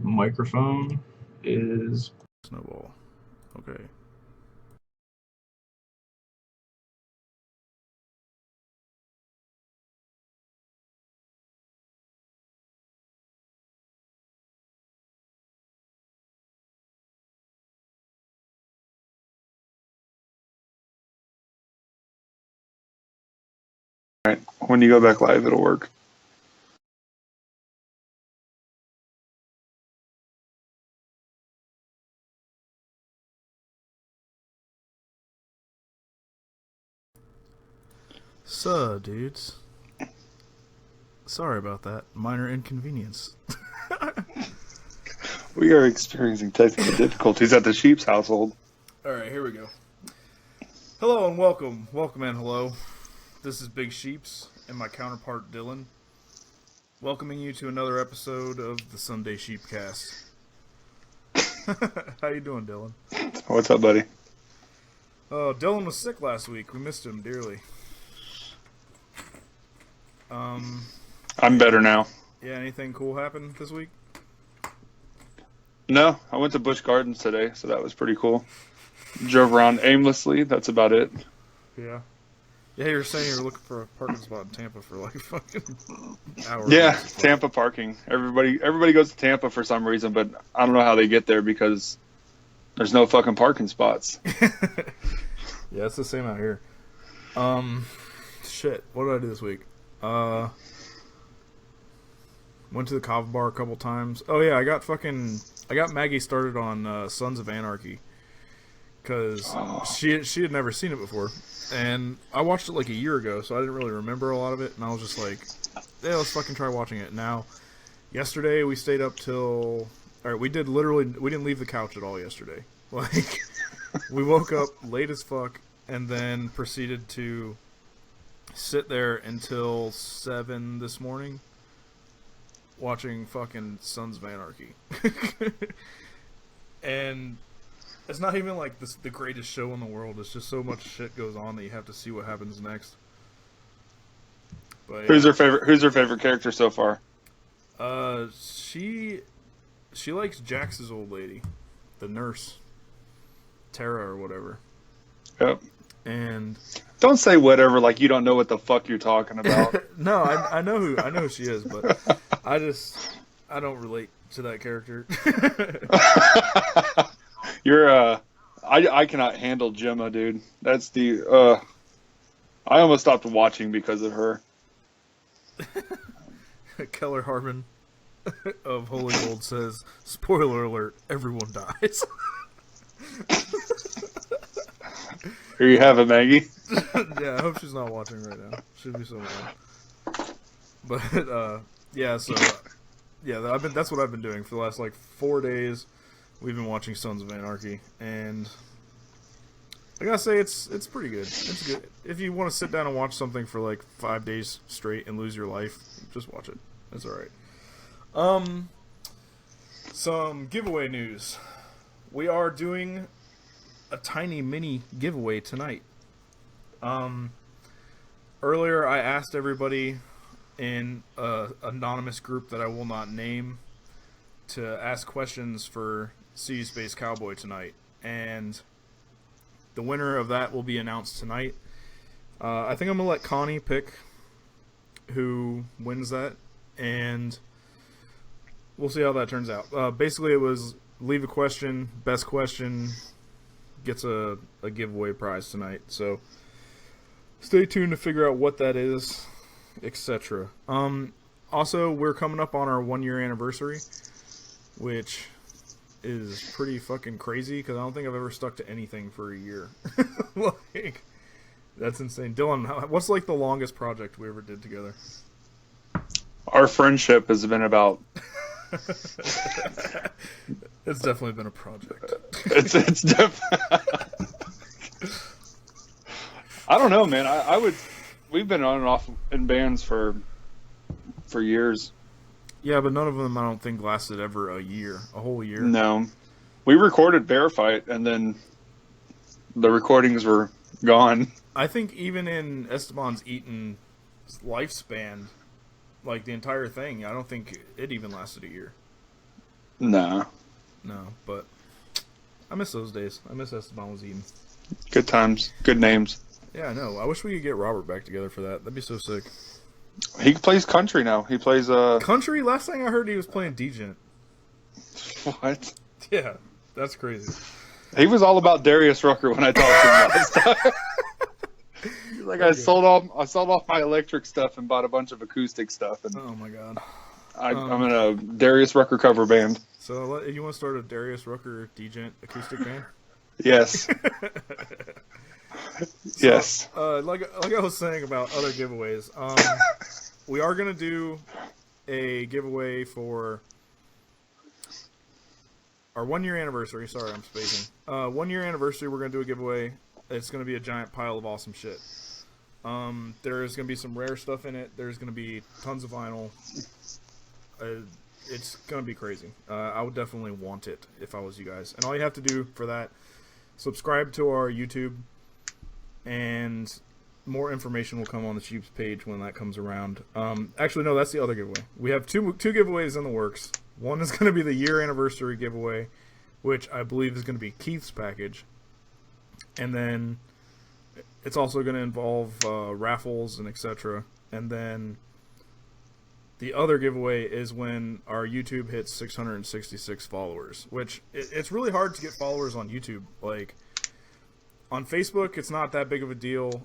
Microphone is Snowball. Okay. Right. When you go back live, it'll work. So, dudes. Sorry about that. Minor inconvenience. We are experiencing technical difficulties at the Sheep's household. Alright, here we go. Hello and welcome. Welcome and hello. This is Big Sheeps and my counterpart Dylan. Welcoming you to another episode of the Sunday Sheepcast. How you doing, Dylan? What's up, buddy? Oh, Dylan was sick last week. We missed him dearly. I'm better now. Yeah, anything cool happened this week? No, I went to Busch Gardens today, so that was pretty cool. Drove around aimlessly. That's about it. Yeah. Yeah, you were saying you were looking for a parking spot in Tampa for like fucking hours. Yeah, Tampa parking. Everybody goes to Tampa for some reason, but I don't know how they get there because there's no fucking parking spots. Yeah, it's the same out here. Shit. What did I do this week? Went to the Cowboy bar a couple times. Oh yeah, I got Maggie started on Sons of Anarchy because she had never seen it before, and I watched it like a year ago, so I didn't really remember a lot of it, and I was just like, yeah, let's fucking try watching it. Now, yesterday we stayed up till, all right, we didn't leave the couch at all yesterday. Like, we woke up late as fuck and then proceeded to sit there until 7 this morning watching fucking Sons of Anarchy. And it's not even like the greatest show in the world. It's just so much shit goes on that you have to see what happens next. But, yeah. Who's her favorite character so far? She likes Jax's old lady, the nurse, Tara or whatever. Yep. And don't say whatever like you don't know what the fuck you're talking about. No, I know who she is, but I don't relate to that character. I cannot handle Gemma, dude. That's the I almost stopped watching because of her. Keller Harmon of Holy Gold says, spoiler alert, everyone dies. Here you have it, Maggie. Yeah, I hope she's not watching right now. She'd be so mad. But yeah, so yeah, that's what I've been doing for the last like 4 days. We've been watching Sons of Anarchy, and I gotta say it's pretty good. It's good. If you want to sit down and watch something for like 5 days straight and lose your life, just watch it. It's all right. Some giveaway news. We are doing a tiny mini giveaway tonight. Earlier I asked everybody in an anonymous group that I will not name to ask questions for SeeYouSpaceCowboy tonight, and the winner of that will be announced tonight. I think I'm gonna let Connie pick who wins that, and we'll see how that turns out. Basically, it was leave a question, best question gets a giveaway prize tonight. So stay tuned to figure out what that is, etc. Also, we're coming up on our 1-year anniversary, which is pretty fucking crazy because I don't think I've ever stuck to anything for a year. Like, that's insane. Dylan, what's like the longest project we ever did together? Our friendship has been about. It's definitely been a project. It's definitely. I don't know, man. I would. We've been on and off in bands for years. Yeah, but none of them I don't think lasted ever a whole year. No, we recorded Bear Fight, and then the recordings were gone. I think even in Esteban's Eaton lifespan, like the entire thing, I don't think it even lasted a year. Nah. No, but I miss those days. I miss Esteban was eating. Good times. Good names. Yeah, I know. I wish we could get Robert back together for that. That'd be so sick. He plays country now. He plays Country? Last thing I heard, he was playing Degent. What? Yeah, that's crazy. He was all about Darius Rucker when I talked to him last time. He's like, I sold off my electric stuff and bought a bunch of acoustic stuff. And Oh my god. I'm in a Darius Rucker cover band. So you want to start a Darius Rucker Degent acoustic band? Yes. Yes. Like I was saying about other giveaways, we are gonna do a giveaway for our 1 year anniversary. Sorry, I'm spacing. 1 year anniversary. We're gonna do a giveaway. It's gonna be a giant pile of awesome shit. There's gonna be some rare stuff in it. There's gonna be tons of vinyl. It's gonna be crazy. I would definitely want it if I was you guys. And all you have to do for that, subscribe to our YouTube, and more information will come on the Sheep's page when that comes around. Actually, no, that's the other giveaway. We have two giveaways in the works. One is going to be the year anniversary giveaway, which I believe is going to be Keith's package. And then it's also going to involve raffles and etc. And then the other giveaway is when our YouTube hits 666 followers, which it's really hard to get followers on YouTube. Like, on Facebook, it's not that big of a deal.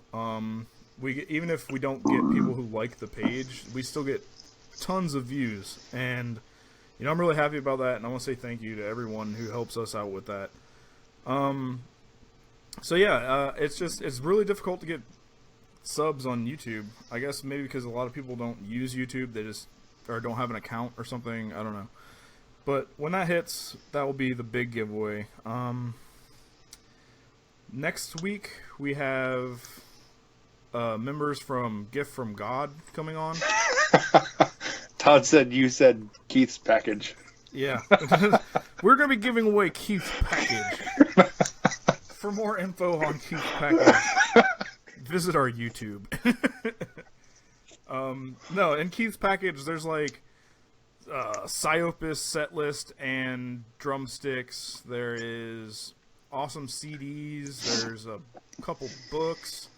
Even if we don't get people who like the page, we still get tons of views. And, I'm really happy about that, and I want to say thank you to everyone who helps us out with that. It's really difficult to get subs on YouTube. I guess maybe because a lot of people don't use YouTube, or don't have an account or something. I don't know. But when that hits, that will be the big giveaway. Next week we have members from Gift from God coming on. Todd said you said Keith's package. Yeah. We're going to be giving away Keith's package. For more info on Keith's package, visit our YouTube. No, in Keith's package, there's like Psyopus set list and drumsticks. There is awesome CDs. There's a couple books.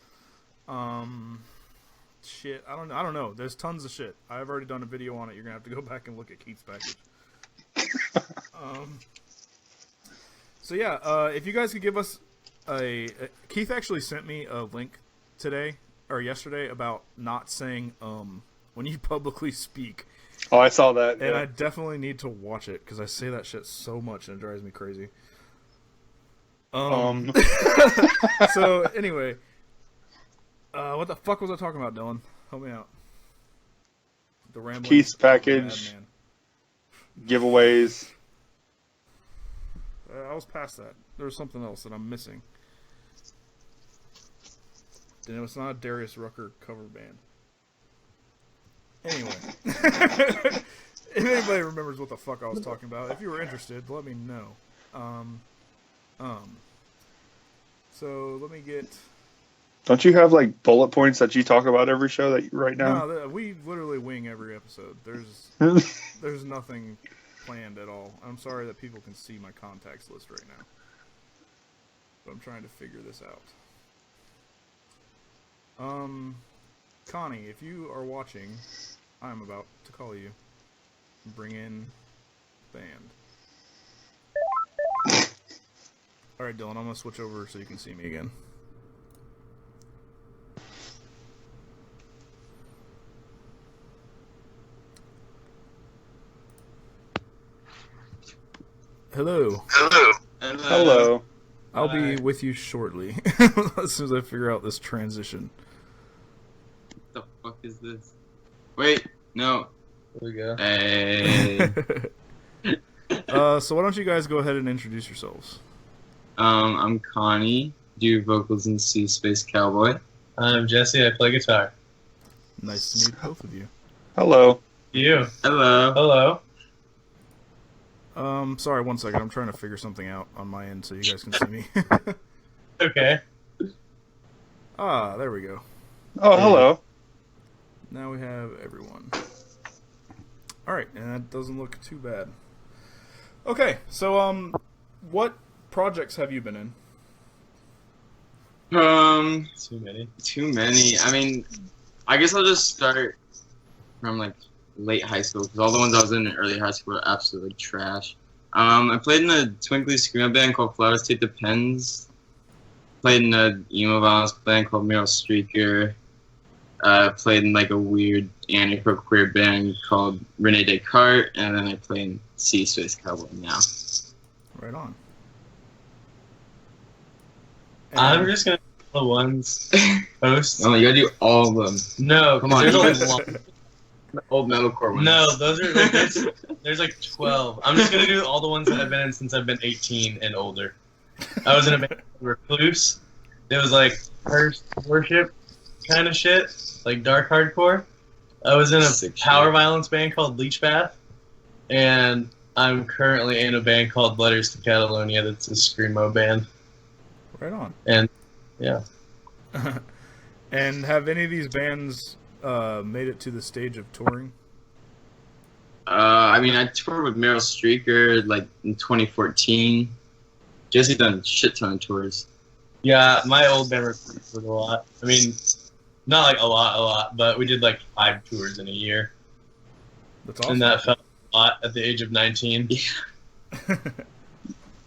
Shit, I don't know. There's tons of shit. I've already done a video on it. You're gonna have to go back and look at Keith's package. So yeah, if you guys could give us Keith actually sent me a link today or yesterday about not saying when you publicly speak. Oh, I saw that. And I definitely need to watch it because I say that shit so much and it drives me crazy. So anyway, what the fuck was I talking about, Dylan? Help me out. The rambling Keith's package, giveaways. I was past that. There's something else that I'm missing. And it's not a Darius Rucker cover band. Anyway, if anybody remembers what the fuck I was talking about, if you were interested, let me know. So let me get. Don't you have like bullet points that you talk about every show that you write down? No, we literally wing every episode. There's nothing planned at all. I'm sorry that people can see my contacts list right now, but I'm trying to figure this out. Connie, if you are watching, I'm about to call you. Bring in band. Alright, Dylan, I'm going to switch over so you can see me again. Hello. Hello. Hello. I'll be with you shortly, as soon as I figure out this transition. What the fuck is this? Wait, no. Here we go. Hey. So why don't you guys go ahead and introduce yourselves? I'm Connie. Do vocals in SeeYouSpaceCowboy. I'm Jesse. I play guitar. Nice to meet both of you. Hello. You. Hello. Hello. Sorry, 1 second. I'm trying to figure something out on my end so you guys can see me. Okay. Ah, there we go. Oh, hello. Now we have everyone. Alright, and that doesn't look too bad. Okay, so what projects have you been in? Too many. Too many. I mean, I guess I'll just start from like late high school because all the ones I was in early high school were absolutely trash. I played in a twinkly screamo band called Flowers Take the Pens. Played in a emo violence band called Meryl Streaker. Played in like a weird anti-queer band called Rene Descartes, and then I play in SeeYouSpaceCowboy now. Right on. I'm just gonna do the ones post. No, you gotta do all of them. No, Come on, there's you a guys- lot. Old metalcore ones. No, those are like there's like 12. I'm just gonna do all the ones that I've been in since I've been 18 and older. I was in a band called Recluse. It was like first worship kind of shit, like dark hardcore. I was in a Sick power shit. violence band called Leech Bath, and I'm currently in a band called Letters to Catalonia. That's a screamo band. Right on. And yeah, And have any of these bands made it to the stage of touring? I mean, I toured with Meryl Streaker like in 2014. Jesse's done a shit ton of tours. yeah, my old band Recluse did a lot. I mean, not like a lot, but we did like 5 tours in a year, That's awesome. and that felt a lot at the age of 19.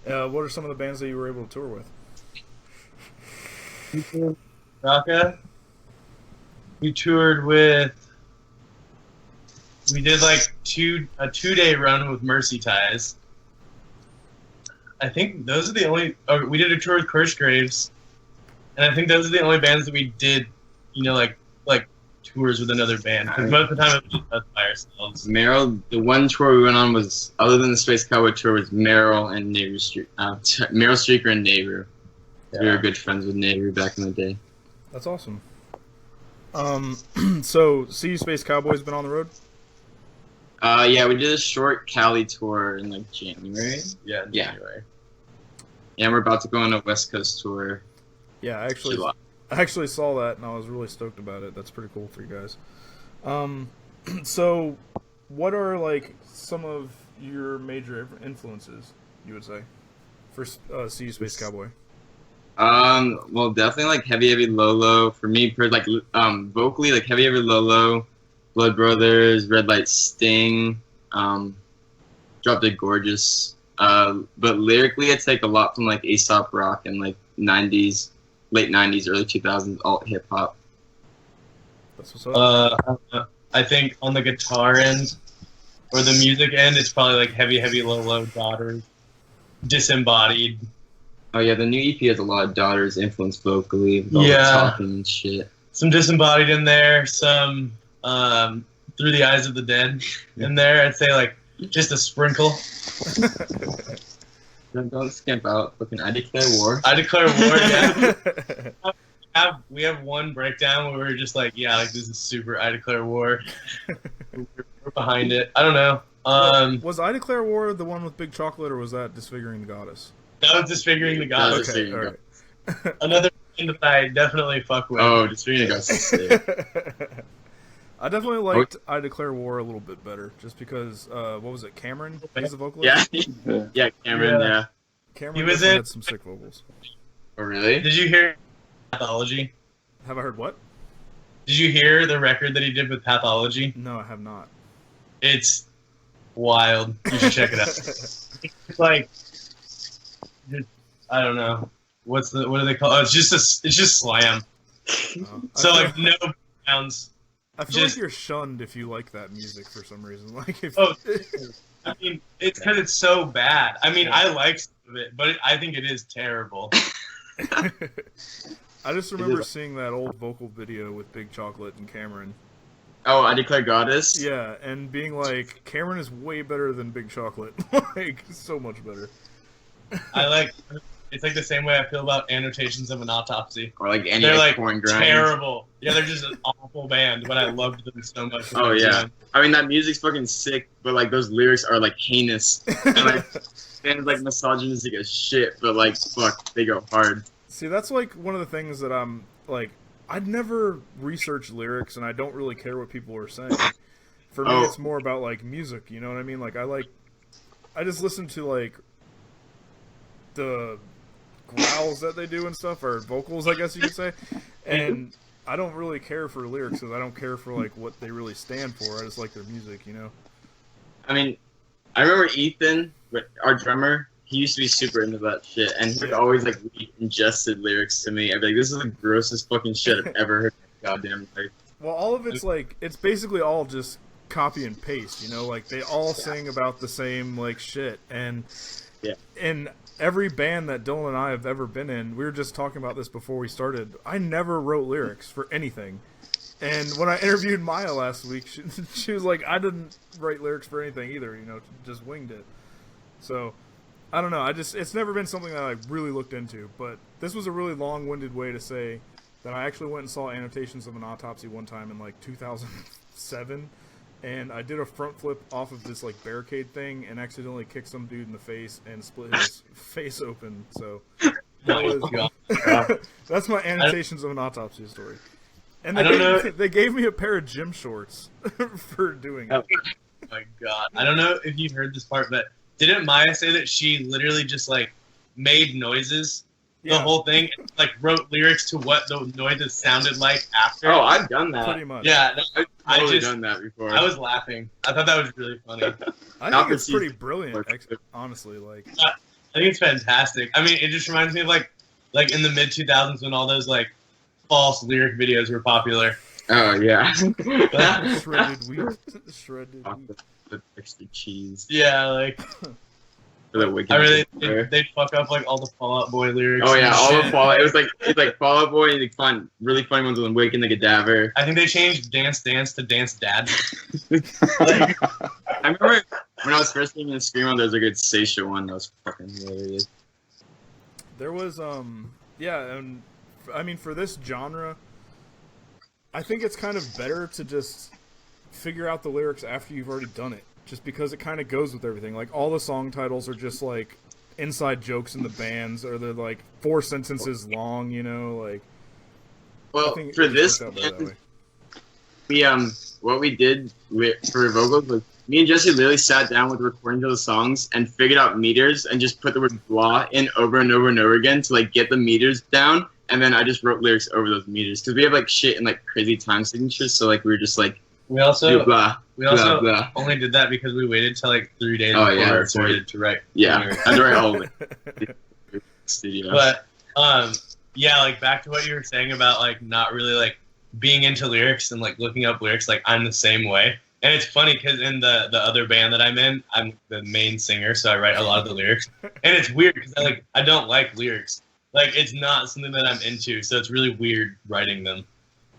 What are some of the bands that you were able to tour with? Raka. We toured with. We did like a 2-day run with Mercy Ties. I think those are the only. Oh, we did a tour with Curse Graves, and I think those are the only bands that we did. You know, like tours with another band. Because most of the time it was just us by ourselves. Meryl, the one tour we went on was, other than the Space Cowboy tour, was Meryl and Nehru Meryl Streaker and Nehru. We were good friends with Nehru back in the day. That's awesome. So SeeYouSpaceCowboy's been on the road? Yeah, we did a short Cali tour in like January. Yeah. Yeah. Anyway. And we're about to go on a West Coast tour. Yeah, I actually saw that and I was really stoked about it. That's pretty cool for you guys. So what are like some of your major influences, you would say, for SeeYouSpaceCowboy? Well, definitely like Heavy Lolo. For me, like vocally, like Heavy Lolo, Blood Brothers, Red Light Sting, Drop Dead Gorgeous. But lyrically, I take a lot from like Aesop Rock and like late 90s, early 2000s alt hip hop. That's what's up. I think on the guitar end or the music end, it's probably like Heavy Low Daughters, Disembodied. Oh yeah, the new EP has a lot of Daughters influence vocally, with all the Yeah. talking and shit. Some Disembodied in there, some Through the Eyes of the Dead in there. I'd say like just a sprinkle. Don't skimp out. Fucking I Declare War. I Declare War. Yeah, we have one breakdown where we're just like, yeah, like this is super. I Declare War. We're behind it. I don't know. Was I Declare War the one with Big Chocolate, or was that Disfiguring the Goddess? That was Disfiguring the That was Gods. Okay, Disfiguring all right. Another thing that I definitely fuck with. Oh, Disfiguring the Gods is sick. I definitely liked I Declare War a little bit better, just because, what was it, Cameron? He's the vocalist? Yeah. Yeah, Cameron, Yeah. yeah. Cameron He was definitely in- had some sick vocals. Oh, really? Did you hear Pathology? Have I heard what? Did you hear the record that he did with Pathology? No, I have not. It's wild. You should check it out. It's like, I don't know. What do they call it? It's just slam. So like no sounds. I feel just- like you're shunned if you like that music for some reason. Like if Oh, I mean, it's because it's so bad. I mean, I like some of it, but I think it is terrible. I just remember seeing that old vocal video with Big Chocolate and Cameron. Oh, I Declare Goddess? Yeah, and being like, Cameron is way better than Big Chocolate. Like, so much better. I like. It's like the same way I feel about Annotations of an Autopsy. Or like any They're like porn grind. terrible. Yeah, they're just an awful band, but I loved them so much. Oh, yeah. I mean, that music's fucking sick, but like those lyrics are like heinous. And like, bands like misogynistic as shit, but like, fuck, they go hard. See, that's like one of the things that I'm like, I'd never research lyrics and I don't really care what people are saying. For me, Oh. it's more about like music, you know what I mean? Like, I like I just listen to like the growls that they do and stuff, or vocals, I guess you could say, and I don't really care for lyrics because I don't care for like what they really stand for. I just like their music, you know. I mean, I remember Ethan, our drummer. He used to be super into that shit, and he would always like read ingested lyrics to me. I'd be like, "This is the grossest fucking shit I've ever heard in my goddamn life." Well, all of it's like, it's basically all just copy and paste, you know. Like they all sing about the same like shit, and in every band that Dylan and I have ever been in, we were just talking about this before we started. I never wrote lyrics for anything. And when I interviewed Maya last week, she was like, I didn't write lyrics for anything either, you know, just winged it. So, I don't know, it's never been something that I really looked into, but this was a really long-winded way to say that I actually went and saw Annotations of an Autopsy one time in like 2007, and I did a front flip off of this like barricade thing and accidentally kicked some dude in the face and split his face open, so that was, that's my Annotations of an Autopsy story. And they gave me a pair of gym shorts for doing it. Oh my god. I don't know if you heard this part, but didn't Maya say that she literally just like made noises the whole thing, and, like wrote lyrics to what the noises sounded like after? Oh, I've done that. Pretty much. Yeah, I've totally done that before. I was laughing. I thought that was really funny. I think it's pretty brilliant, honestly. Like, I think it's fantastic. I mean, it just reminds me of like in the mid 2000s when all those like false lyric videos were popular. Oh yeah. shredded wheat. Shredded wheat. With extra cheese. Yeah, like. I really they'd fuck up like all the Fall Out Boy lyrics. Oh yeah, all the Fall Out. It's like Fall Out Boy, and you find really funny ones with Waking the Cadaver. I think they changed Dance Dance to Dance Dad. I remember when I was first getting into Screamo, there was a good Seisha one that was fucking hilarious. There was yeah, and I mean for this genre, I think it's kind of better to just figure out the lyrics after you've already done it. Just because it kind of goes with everything. Like, all the song titles are just, like, inside jokes in the bands, or they're, like, 4 sentences long, you know, like... Well, for this, what we did for vocals was, me and Jesse literally sat down with recordings of the songs and figured out meters and just put the word blah in over and over and over again to, like, get the meters down, and then I just wrote lyrics over those meters. Because we have, like, shit in, like, crazy time signatures, so, like, we were just, like... We also blah, blah. only did that because we waited till like 3 days before we recorded to write. Yeah, I had to write all of it. Studio. But yeah, like back to what you were saying about like not really like being into lyrics and like looking up lyrics. Like I'm the same way, and it's funny because in the other band that I'm in, I'm the main singer, so I write a lot of the lyrics, and it's weird because I don't like lyrics. Like it's not something that I'm into, so it's really weird writing them.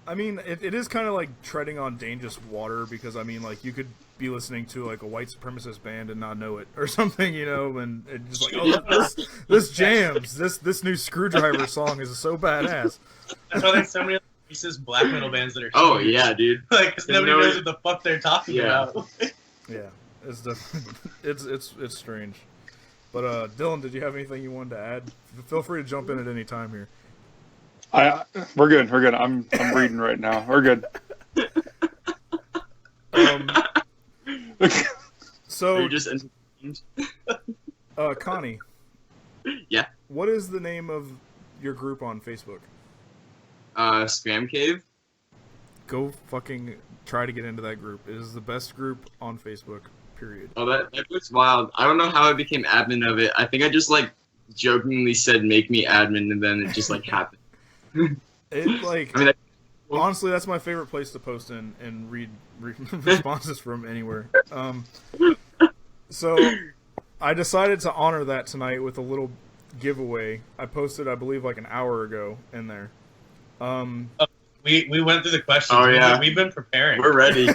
I mean, it is kind of like treading on dangerous water because, I mean, like, you could be listening to, like, a white supremacist band and not know it or something, you know, and just like, oh, this jams. This new Screwdriver song is so badass. That's why there's so many racist black metal bands that are Oh, yeah, dude. Like, nobody knows what the fuck they're talking about. Yeah, it's definitely, it's strange. But, Dylan, did you have anything you wanted to add? Feel free to jump in at any time here. We're good. I'm reading right now. We're good. So you're just entertained. Connie. Yeah. What is the name of your group on Facebook? Scram Cave. Go fucking try to get into that group. It is the best group on Facebook. Period. Oh, that looks wild. I don't know how I became admin of it. I think I just like jokingly said make me admin, and then it just like happened. It like I mean, honestly, that's my favorite place to post in and read responses from anywhere. So I decided to honor that tonight with a little giveaway. I posted, I believe, like an hour ago in there. We went through the questions. Oh yeah, we've been preparing. We're ready.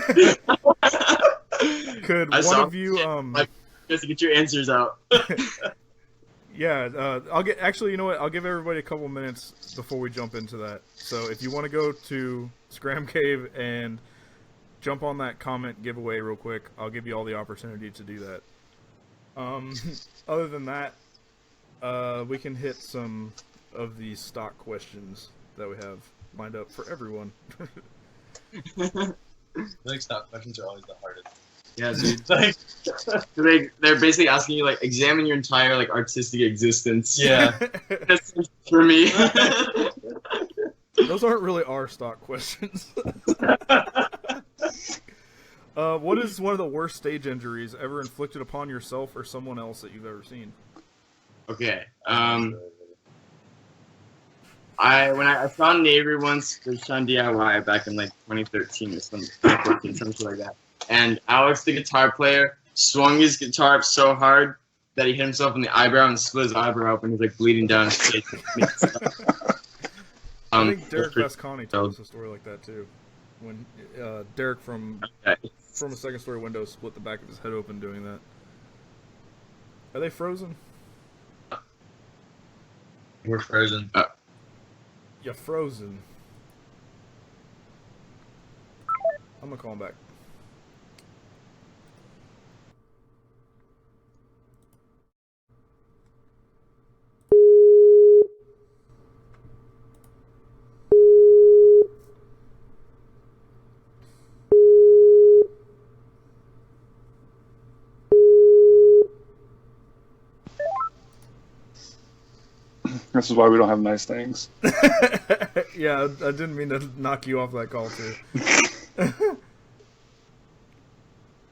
Could one of you just get your answers out? Yeah, I'll get. Actually, you know what? I'll give everybody a couple minutes before we jump into that. So if you want to go to Scram Cave and jump on that comment giveaway real quick, I'll give you all the opportunity to do that. Other than that, we can hit some of the stock questions that we have lined up for everyone. I feel like stock questions are always the hardest. Yeah, dude. It's like, They're basically asking you like examine your entire like artistic existence. yeah. That's for me. Those aren't really our stock questions. What is one of the worst stage injuries ever inflicted upon yourself or someone else that you've ever seen? Okay. I found Navy once for on DIY back in like 2013 or something, 2014, something like that. And Alex, the guitar player, swung his guitar up so hard that he hit himself in the eyebrow and split his eyebrow up, and he's like bleeding down his face. I think Derek Vasconi told us a story like that too. When Derek from a second story window split the back of his head open doing that. Are they frozen? We're frozen. You're frozen. I'm gonna call him back. This is why we don't have nice things. Yeah, I didn't mean to knock you off that call too.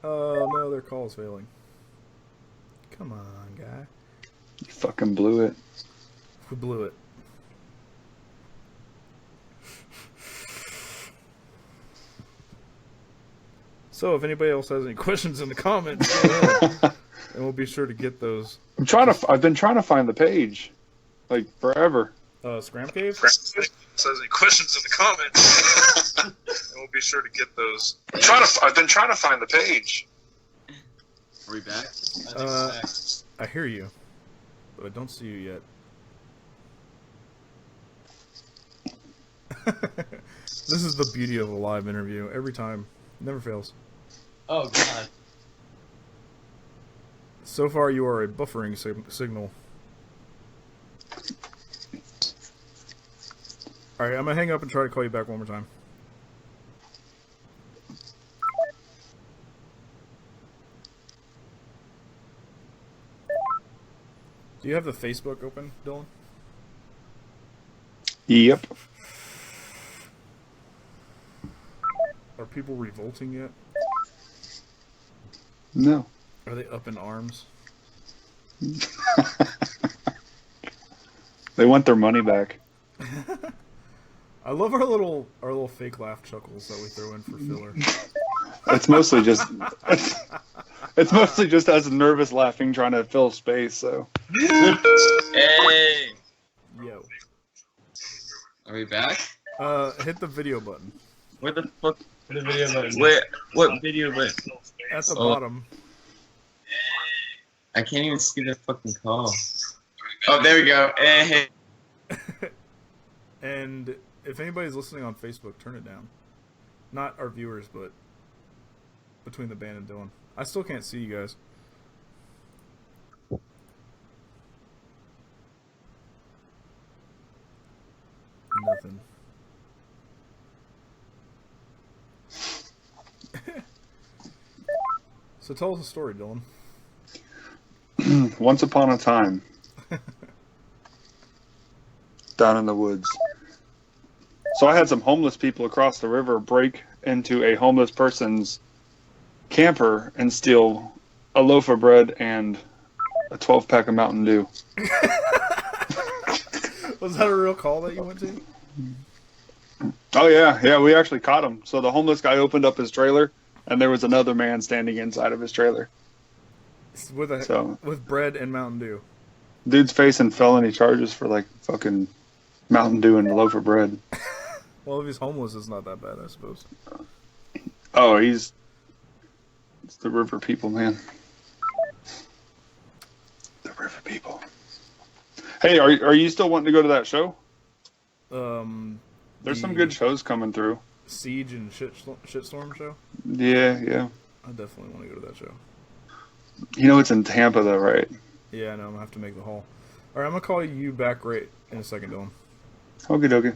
Oh no, their call is failing. Come on, guy. You fucking blew it. We blew it. So, if anybody else has any questions in the comments, go ahead, and we'll be sure to get those. I've been trying to find the page, like forever. Scram Cave? Says any questions in the comments, and we'll be sure to get those. I've been trying to find the page. Are we back? I hear you, but I don't see you yet. This is the beauty of a live interview. Every time. It never fails. Oh, God. So far, you are a buffering signal. Alright, I'm gonna hang up and try to call you back one more time. Do you have the Facebook open, Dylan? Yep. Are people revolting yet? No. Are they up in arms? They want their money back. I love our little fake laugh chuckles that we throw in for filler. It's mostly just it's mostly just us nervous laughing trying to fill space. So. Hey. Yo. Are we back? Hit the video button. Where the fuck? Put a video button. Where? What video button? At the Oh. bottom. I can't even see the fucking call. Oh, there we go. Hey. And if anybody's listening on Facebook, turn it down. Not our viewers, but between the band and Dylan. I still can't see you guys. Nothing. So tell us a story, Dylan. Once upon a time, down in the woods. So I had some homeless people across the river break into a homeless person's camper and steal a loaf of bread and a 12-pack of Mountain Dew. Was that a real call that you went to? Oh, yeah, we actually caught him. So the homeless guy opened up his trailer, and there was another man standing inside of his trailer. With bread and Mountain Dew. Dude's facing felony charges for, like, fucking Mountain Dew and a loaf of bread. Well, if he's homeless, it's not that bad, I suppose. Oh, it's the river people, man. The river people. Hey, are you still wanting to go to that show? There's some good shows coming through. Siege and Shitstorm show? Yeah. I definitely want to go to that show. You know it's in Tampa, though, right? Yeah, I know. I'm going to have to make the haul. All right, I'm going to call you back right in a second, Dylan. Okie dokie.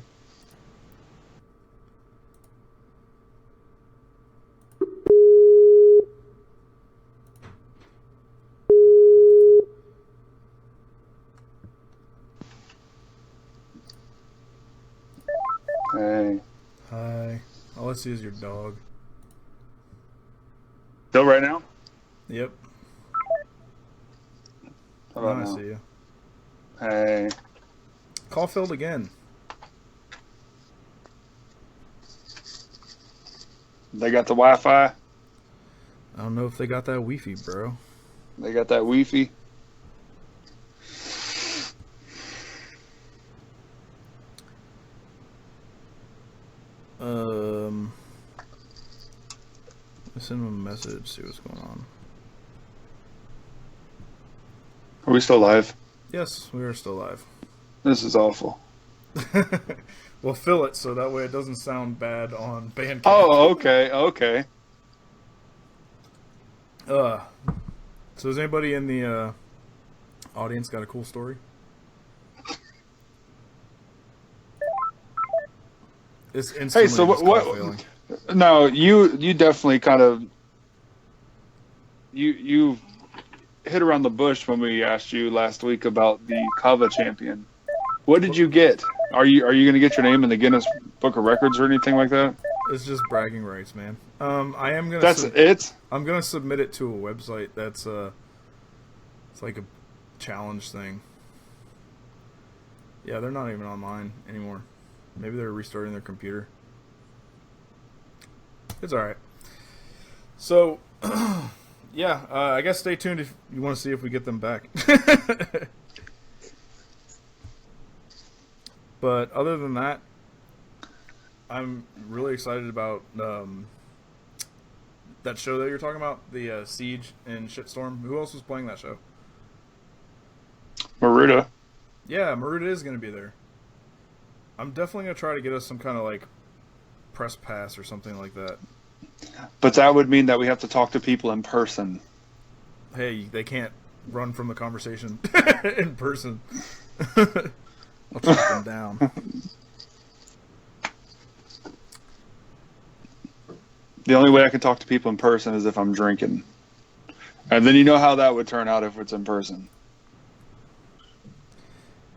pussy is your dog. Still right now? Yep. How about I now? see you. Hey. Call filled again. They got the Wi-Fi. I don't know if they got that Wi-Fi, bro. They got that Wi-Fi. Let's send them a message, see what's going on. Are we still live? Yes, we are still live. This is awful. We'll fill it so that way it doesn't sound bad on Bandcamp. Oh, okay. So has anybody in the audience got a cool story? It's instantly Hey, so just what? call failing. No, you definitely kind of you hit around the bush when we asked you last week about the Kava champion. What did you get? Are you going to get your name in the Guinness Book of Records or anything like that? It's just bragging rights, man. I am gonna. That's it. I'm gonna submit it to a website that's it's like a challenge thing. Yeah, they're not even online anymore. Maybe they're restarting their computer. It's alright. So, yeah, I guess stay tuned if you want to see if we get them back. But other than that, I'm really excited about that show that you're talking about, the Siege and Shitstorm. Who else was playing that show? Maruda. Yeah, Maruda is going to be there. I'm definitely going to try to get us some kind of, like, press pass or something like that. But that would mean that we have to talk to people in person. Hey, they can't run from the conversation in person. I'll track them down. The only way I can talk to people in person is if I'm drinking. And then you know how that would turn out if it's in person.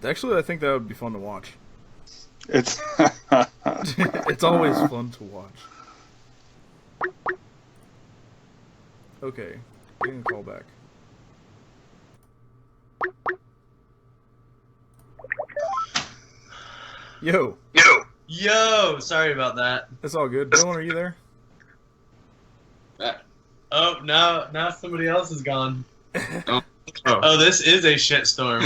Actually, I think that would be fun to watch. It's It's always fun to watch. Okay, getting a call back. Yo, Yo, sorry about that. it's all good. Dylan, are you there? Oh, now somebody else is gone. Oh. Oh, this is a shitstorm.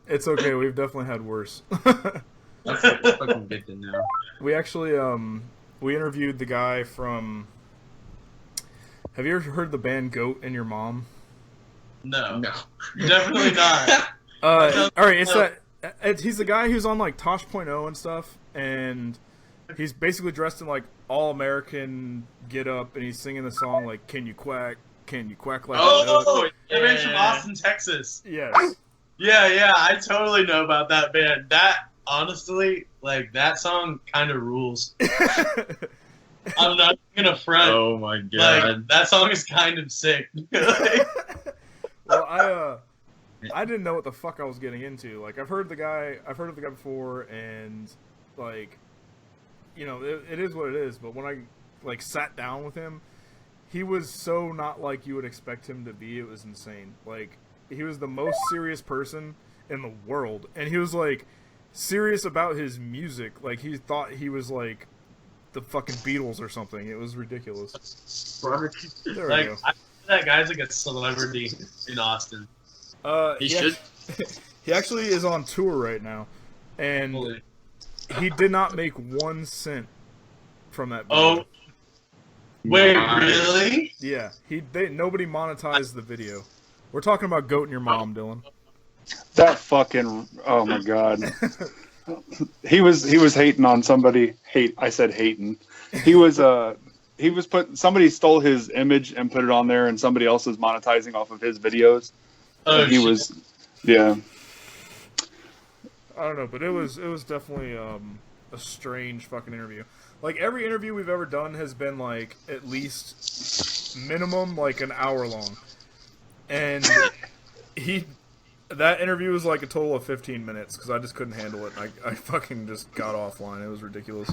It's okay. We've definitely had worse. That's fucking good to know. We actually we interviewed the guy from. Have you ever heard the band Goat and Your Mom? No, No. definitely not. All right, he's the guy who's on like Tosh.0 and stuff, and he's basically dressed in like all American get up, and he's singing the song like "Can you quack? Can you quack like a duck?" Oh, the band's from Austin, Texas. Yes. Yeah, I totally know about that band. That, honestly, like, that song kind of rules. I'm not gonna front. Oh my god. Like, that song is kind of sick. Well, I didn't know what the fuck I was getting into. Like, I've heard of the guy before, and like, you know, it is what it is. But when I like sat down with him, he was so not like you would expect him to be. It was insane. Like, he was the most serious person in the world, and he was like serious about his music. Like, he thought he was like the fucking Beatles or something. It was ridiculous. There we Like, go. that guy's like a celebrity in Austin. He should. He actually is on tour right now, and Holy. he did not make 1 cent from that video. Oh, wait, Nice. really? Yeah, nobody monetized the video. We're talking about Goat and Your Mom, Dylan. that fucking. Oh my god. He was hating on somebody. I said hating. He was somebody stole his image and put it on there, and somebody else is monetizing off of his videos. Oh, He shit. was, yeah. I don't know, but it was definitely a strange fucking interview. Like, every interview we've ever done has been like at least minimum like an hour long, and that interview was like a total of 15 minutes because I just couldn't handle it. I fucking just got offline. It was ridiculous.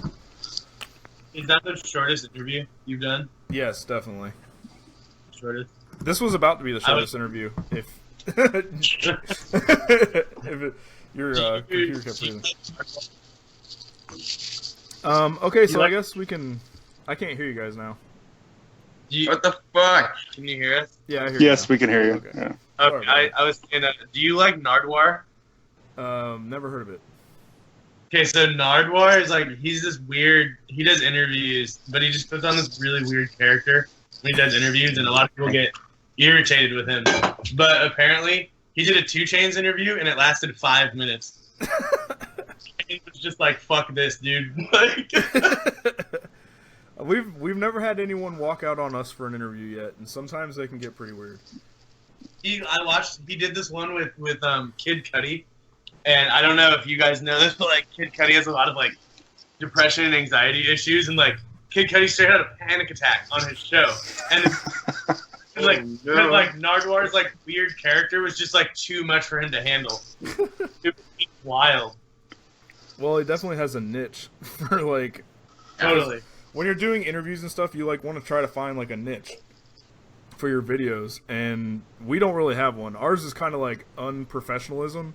Is that the shortest interview you've done? Yes, definitely. Shortest. This was about to be the I was- shortest interview if your computer kept freezing. Okay, so I guess we can. I can't hear you guys now. What the fuck? Can you hear us? Yeah, I hear you. Yes, we can hear you. Okay. Yeah. Sorry Okay, about I was saying, do you like Nardwar? Never heard of it. Okay, so Nardwar is like, he's this weird, he does interviews, but he just puts on this really weird character when he does interviews, and a lot of people get irritated with him. But apparently, he did a 2 Chainz interview, and it lasted 5 minutes. He was just like, fuck this, dude. Like, We've never had anyone walk out on us for an interview yet, and sometimes they can get pretty weird. he did this one with Kid Cudi, and I don't know if you guys know this, but like Kid Cudi has a lot of like depression and anxiety issues, and like Kid Cudi straight had a panic attack on his show, and it's like no. like Nardwar's like weird character was just like too much for him to handle. It was wild. Well, he definitely has a niche for like Totally. when you're doing interviews and stuff. You like want to try to find like a niche for your videos, and we don't really have one. Ours is kind of like unprofessionalism.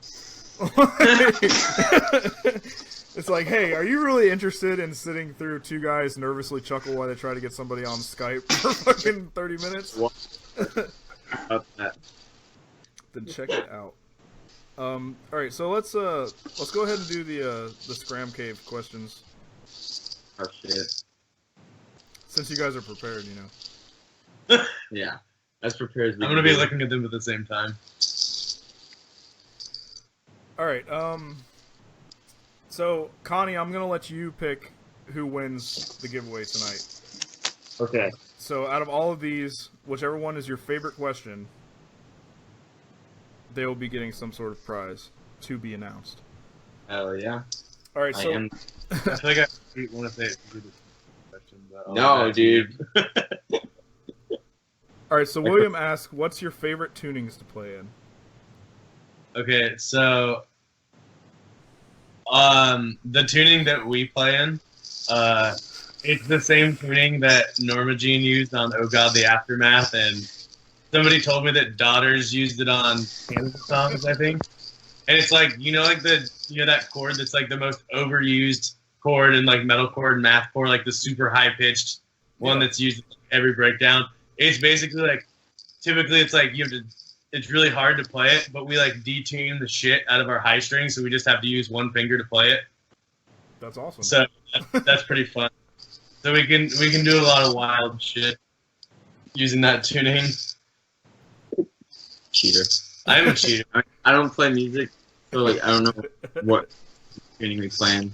It's like, hey, are you really interested in sitting through 2 guys nervously chuckle while they try to get somebody on Skype for fucking 30 minutes? About that. Then check it out. All right, so let's go ahead and do the Scram Cave questions, Oh shit. since you guys are prepared. You know. Yeah. As prepared as we I'm gonna can be be. looking at them at the same time. All right. So Connie, I'm gonna let you pick who wins the giveaway tonight. Okay. So out of all of these, whichever one is your favorite question, they will be getting some sort of prize to be announced. Hell yeah. All right. I So am. I feel like I want to say it. Question, but I'll No, let that dude. all right. So William asks, "What's your favorite tunings to play in?" Okay, so the tuning that we play in, it's the same tuning that Norma Jean used on Oh God the Aftermath, and somebody told me that Daughters used it on Canada songs, I think. And it's like, like that chord that's like the most overused chord in like metalcore and mathcore, like the super high pitched one that's used in every breakdown. It's basically like, typically it's like it's really hard to play it, but we like detune the shit out of our high strings, so we just have to use one finger to play it. That's awesome. So that's pretty fun. So we can do a lot of wild shit using that tuning. Cheater. I'm a cheater. I don't play music, so like I don't know what tuning we playing.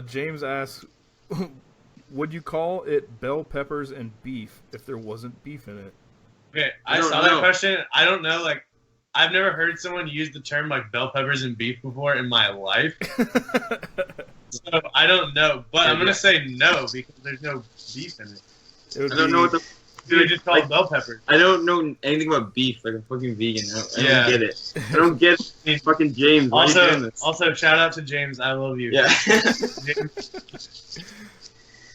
James asks, "Would you call it bell peppers and beef if there wasn't beef in it?" Okay, I I don't saw know. that question. I don't know. Like, I've never heard someone use the term like bell peppers and beef before in my life. So I don't know, but I'm gonna say no because there's no beef in it. It would I don't be- know what the. Dude, just call Like, it bell peppers. I don't know anything about beef. Like a fucking vegan. I Yeah. don't get it. I don't get it. Fucking James. Why are you doing this? Also, shout out to James. I love you. Yeah. James,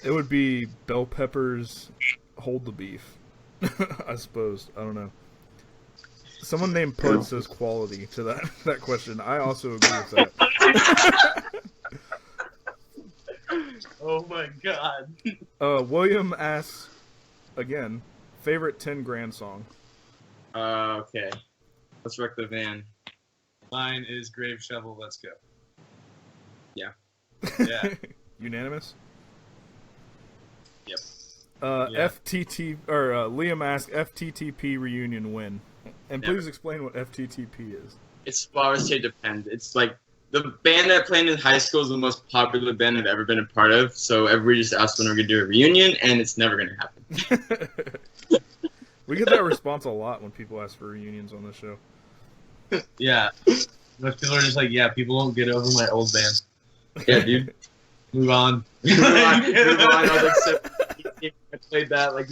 It would be bell peppers hold the beef. I suppose. I don't know. Someone named Pud says quality to that question. I also agree with that. oh my god. William asks again, favorite 10 grand song. Okay. Let's wreck the van. Mine is Grave Shovel. Let's go. Yeah. Yeah. Unanimous? Yep. Yeah. FTT or Liam asks FTTP reunion win. And Never. please explain what FTTP is. It's I would say depends. It's like the band that I played in high school is the most popular band I've ever been a part of. So everybody just asks when we're gonna do a reunion, and it's never gonna happen. We get that response a lot when people ask for reunions on this show. Yeah. Most people are just like, yeah, people won't get over my old band. Yeah, dude. Move on. Move on. Move on. I was like 17. I played that like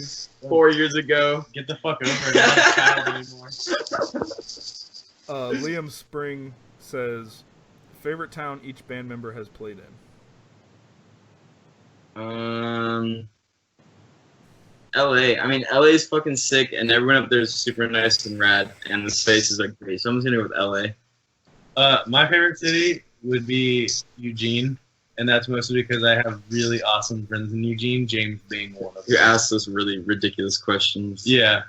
4 years ago. Get the fuck over it. I'm not a child anymore. Liam Spring says, favorite town each band member has played in. LA. I mean, LA is fucking sick, and everyone up there is super nice and rad, and the space is like great. So I'm just gonna go with LA. My favorite city would be Eugene, and that's mostly because I have really awesome friends in Eugene, James being one of them. You asked those really ridiculous questions. Yeah.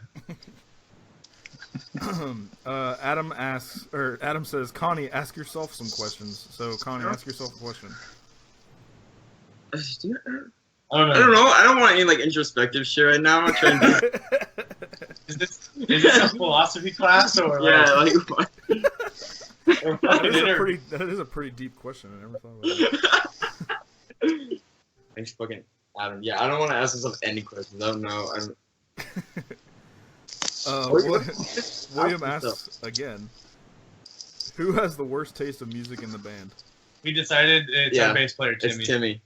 Adam says, Connie, ask yourself some questions. So, Connie, ask yourself a question. I I don't know. I don't want any like introspective shit right now. I'm not trying to. Is this a philosophy class or Yeah, like what? That is a pretty deep question. I never thought about that. Thanks, fucking Adam. Yeah, I don't want to ask myself any questions. I don't know. William asks again, who has the worst taste of music in the band? We decided it's our bass player, Timmy. It's Timmy.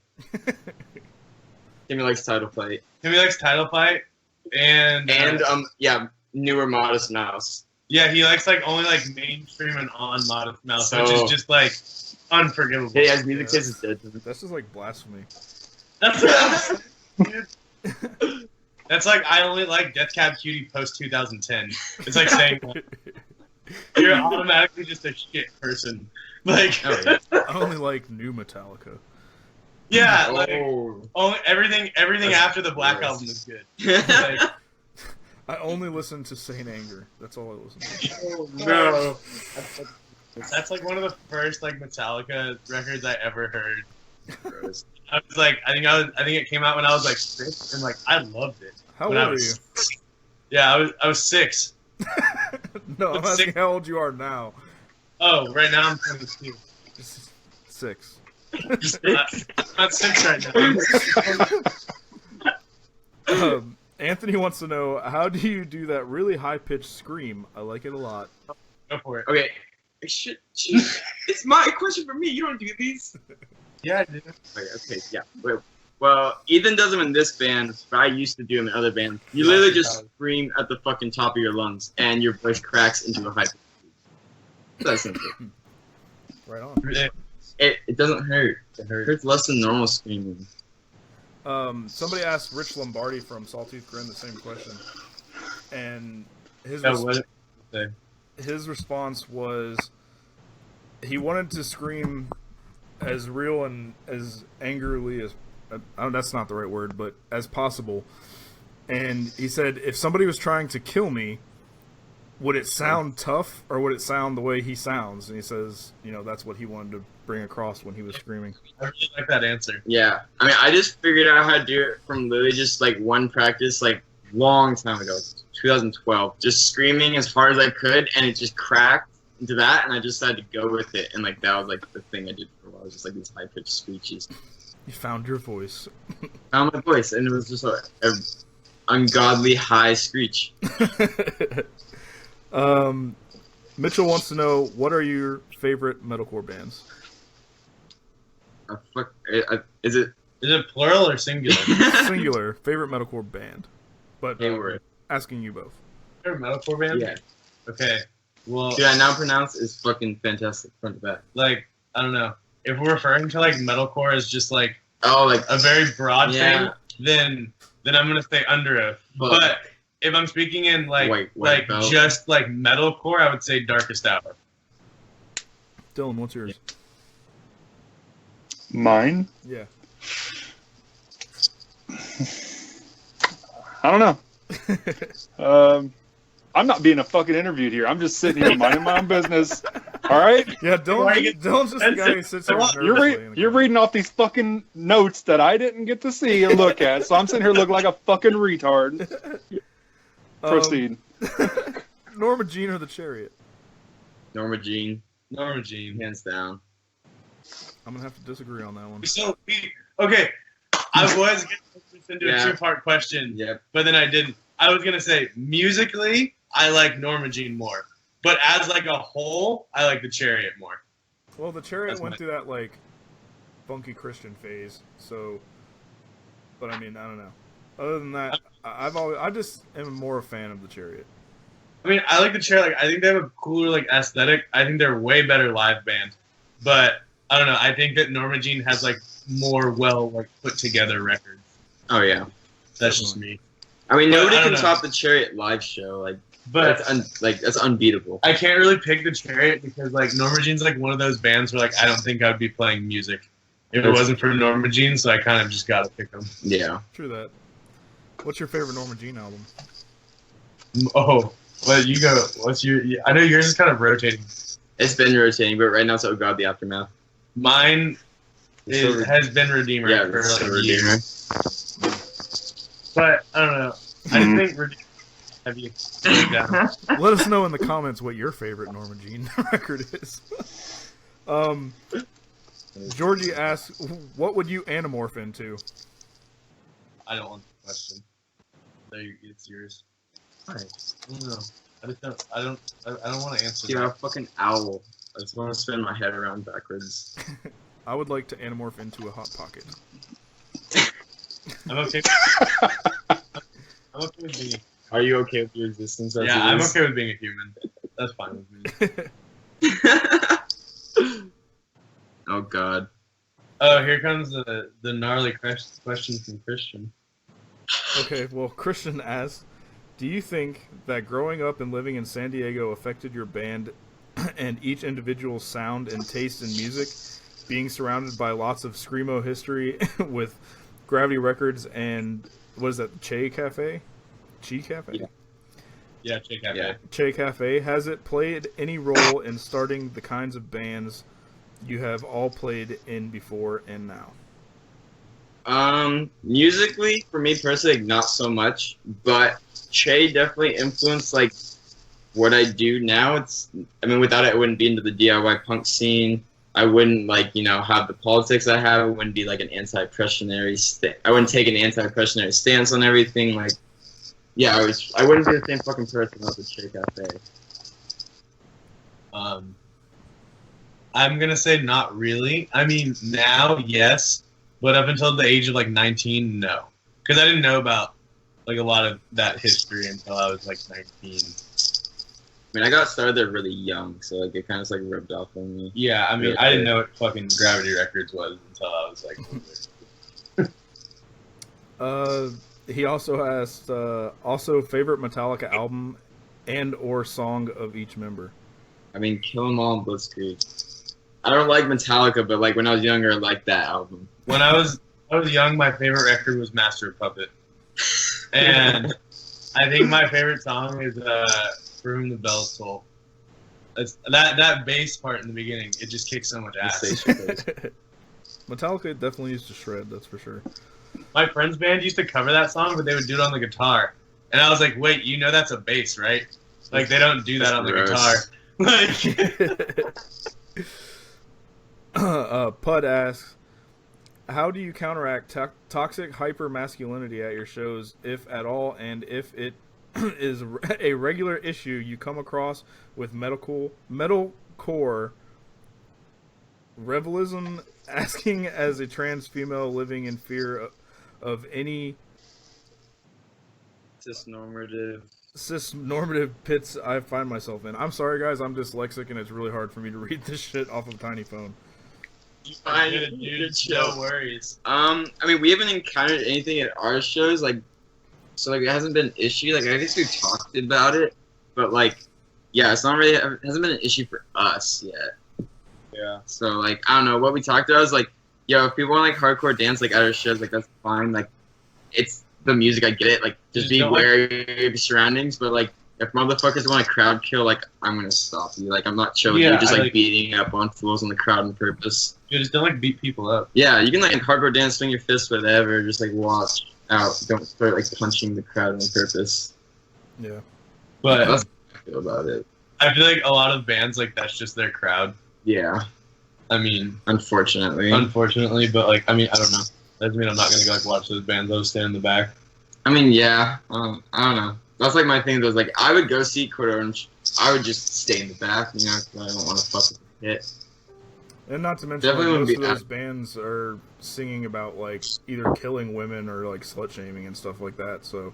Timmy likes Title Fight. Timmy likes Title Fight, and newer Modest Mouse. Yeah, he likes like only like mainstream and on Modest Mouse, which is just like unforgivable. Yeah, his music taste is dead. That's just like blasphemy. That's like I only like Death Cab Cutie post 2010. It's like saying you're automatically just a shit person. Like I only like new Metallica. Yeah, like only everything after the Black Album is good. Like, I only listen to Saint Anger. That's all I listen to. Oh no. That's like one of the first like Metallica records I ever heard. Gross. I was like, I think it came out when I was like 6, and like I loved it. How old are you? Yeah, I was 6. No, I'm asking how old you are now. Oh, right now I'm 22. 6. Not 6 right now. Anthony wants to know, how do you do that really high-pitched scream? I like it a lot. Go for it. Okay. It's my question for me. You don't do these. Yeah, I do. Okay, yeah. Well, Ethan does them in this band, but I used to do them in other bands. You literally just scream at the fucking top of your lungs, and your voice cracks into a high pitch. That's simple. Right on. It doesn't hurt. It hurts less than normal screaming. Somebody asked Rich Lombardi from Sawtooth Grin the same question, and his response was he wanted to scream as real and as angrily as that's not the right word, but as possible. And he said, if somebody was trying to kill me, would it sound tough or would it sound the way he sounds? And he says, that's what he wanted to bring across when he was screaming. I really like that answer. Yeah. I mean, I just figured out how to do it from literally just like one practice, like long time ago, 2012, just screaming as hard as I could, and it just cracked into that, and I just had to go with it. And like that was like the thing I did for a while. It was just like these high pitched screeches. You found your voice. Found my voice, and it was just a ungodly high screech. Mitchell wants to know, what are your favorite metalcore bands? Is it plural or singular? Singular. Favorite metalcore band. But asking you both. Favorite metalcore band? Yeah. Okay. Well, dude, I now pronounce is fucking fantastic front to back. Like, I don't know. If we're referring to like metalcore as just like a very broad thing, then I'm gonna say Under Oath. But if I'm speaking in whitebelt, just like metalcore, I would say Darkest Hour. Dylan, what's yours? Mine? Yeah. I don't know. I'm not being a fucking interviewed here. I'm just sitting here minding my own business. All right? Yeah, Dylan's just the guy who sits there You're reading off these fucking notes that I didn't get to see and look at, so I'm sitting here looking like a fucking retard. Proceed. Norma Jean or the Chariot? Norma Jean. Norma Jean. Hands down. I'm going to have to disagree on that one. Okay. I was going to get into a two-part question, but then I didn't. I was going to say, musically, I like Norma Jean more. But as like a whole, I like the Chariot more. Well, the Chariot went through that like funky Christian phase, so. But I mean, I don't know. Other than that, I just am more a fan of the Chariot. I mean, I like the Chariot. Like, I think they have a cooler like aesthetic. I think they're a way better live band. But I don't know. I think that Norma Jean has like more put together records. Oh yeah, That's just me. I mean, But nobody I don't can know. top the Chariot live show. Like But that's unbeatable. I can't really pick the Chariot because like Norma Jean's like one of those bands where like I don't think I'd be playing music if it wasn't for Norma Jean. So I kind of just gotta pick them. Yeah. True that. What's your favorite Norma Jean album? Oh, well, you go. What's your? I know yours is kind of rotating. It's been rotating, but right now it's Oh God, the Aftermath. Mine has been Redeemer Yeah, for it's like Redeemer. years. But I don't know. I just think Redeemer have you down. Let us know in the comments what your favorite Norma Jean record is. Georgie asks, what would you anamorph into? I don't want the question. So it's yours. Alright. I don't know. I don't want to answer Dude, that. I'm a fucking owl. I just want to spin my head around backwards. I would like to anamorph into a Hot Pocket. I'm okay. I'm okay with being. Are you okay with your existence? As Yeah, it I'm is? okay with being a human. That's fine with me. Oh God. Oh, here comes the gnarly question from Christian. Okay, well, Christian asks, do you think that growing up and living in San Diego affected your band and each individual's sound and taste in music, being surrounded by lots of screamo history with Gravity Records and, what is that, Che Cafe? Chi Cafe? Yeah. Yeah, check out Yeah. Che Cafe, has it played any role in starting the kinds of bands you have all played in before and now? Musically, for me personally, not so much, but Che definitely influenced like what I do now. Without it, I wouldn't be into the DIY punk scene. I wouldn't have the politics I have. I wouldn't be like an anti-impressionary. I wouldn't take an anti-impressionary stance on everything. Like, yeah, I wouldn't be the same fucking person without the Che Cafe. I'm gonna say not really. I mean, now yes, but up until the age of like 19, no, because I didn't know about like a lot of that history until I was like 19. I mean, I got started there really young, so like it kind of like rubbed off on me. Yeah, I mean, I didn't know what fucking Gravity Records was until I was like older. He also asked, favorite Metallica album and or song of each member. I mean, Kill 'Em All and Blitzkrieg. I don't like Metallica, but like when I was younger, I liked that album. When I was young, my favorite record was Master of Puppet, and I think my favorite song is "For Whom the Bells Toll." It's that bass part in the beginning. It just kicks so much ass. Metallica definitely used to shred, that's for sure. My friend's band used to cover that song, but they would do it on the guitar, and I was like, "Wait, you know that's a bass, right? Like they don't do that on the guitar." Like, Pud asks, how do you counteract toxic hyper-masculinity at your shows, if at all, and if it is a regular issue you come across with metalcore revelism, asking as a trans female living in fear of any cisnormative pits I find myself in. I'm sorry, guys, I'm dyslexic, and it's really hard for me to read this shit off of a tiny phone. Fine, dude, no worries. I mean, we haven't encountered anything at our shows, like, so like it hasn't been an issue. Like, I guess we've talked about it, but like, yeah, it hasn't been an issue for us yet. Yeah. So like, I don't know what we talked about. I was like, yo, if people want like hardcore dance like at our shows, like that's fine. Like, it's the music, I get it. Like, just be wary of your surroundings. But like, if motherfuckers want to crowd kill, like, I'm gonna stop you. Like, I'm not chilling. You're just like beating up on fools in the crowd on purpose. You just don't like beat people up. Yeah, you can like hardcore dance, swing your fists, whatever. Just like watch out. Don't start like punching the crowd on purpose. Yeah. But That's how I feel about it. I feel like a lot of bands like that's just their crowd. Yeah. I mean, Unfortunately, but like, I mean, I don't know. That doesn't mean I'm not gonna go like watch those bands. I'll stand in the back. I mean, yeah. I don't know. That's like my thing. Though, like I would go see Quarter Orange. I would just stay in the back, you know, 'cause I don't want to fuck with the hit. And not to mention, Definitely like, wouldn't most be of those bands are singing about like either killing women or like slut shaming and stuff like that. So,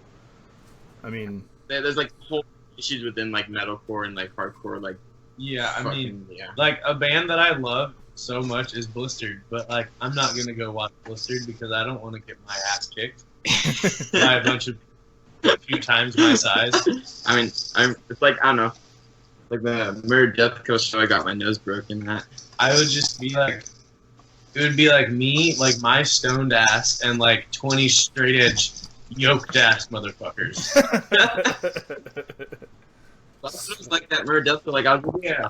I mean, There's like whole issues within like metalcore and like hardcore. Like, Yeah, I mean, yeah. like a band that I love so much is Blistered, but like I'm not gonna go watch Blistered because I don't want to get my ass kicked by a few times my size. I mean, it's like, I don't know. Like the Murder Death Kill show, I got my nose broken at. I would just be like, it would be like me, like my stoned ass, and like 20 straight edge yoked ass motherfuckers. It was like that Murder Death Kill. Like I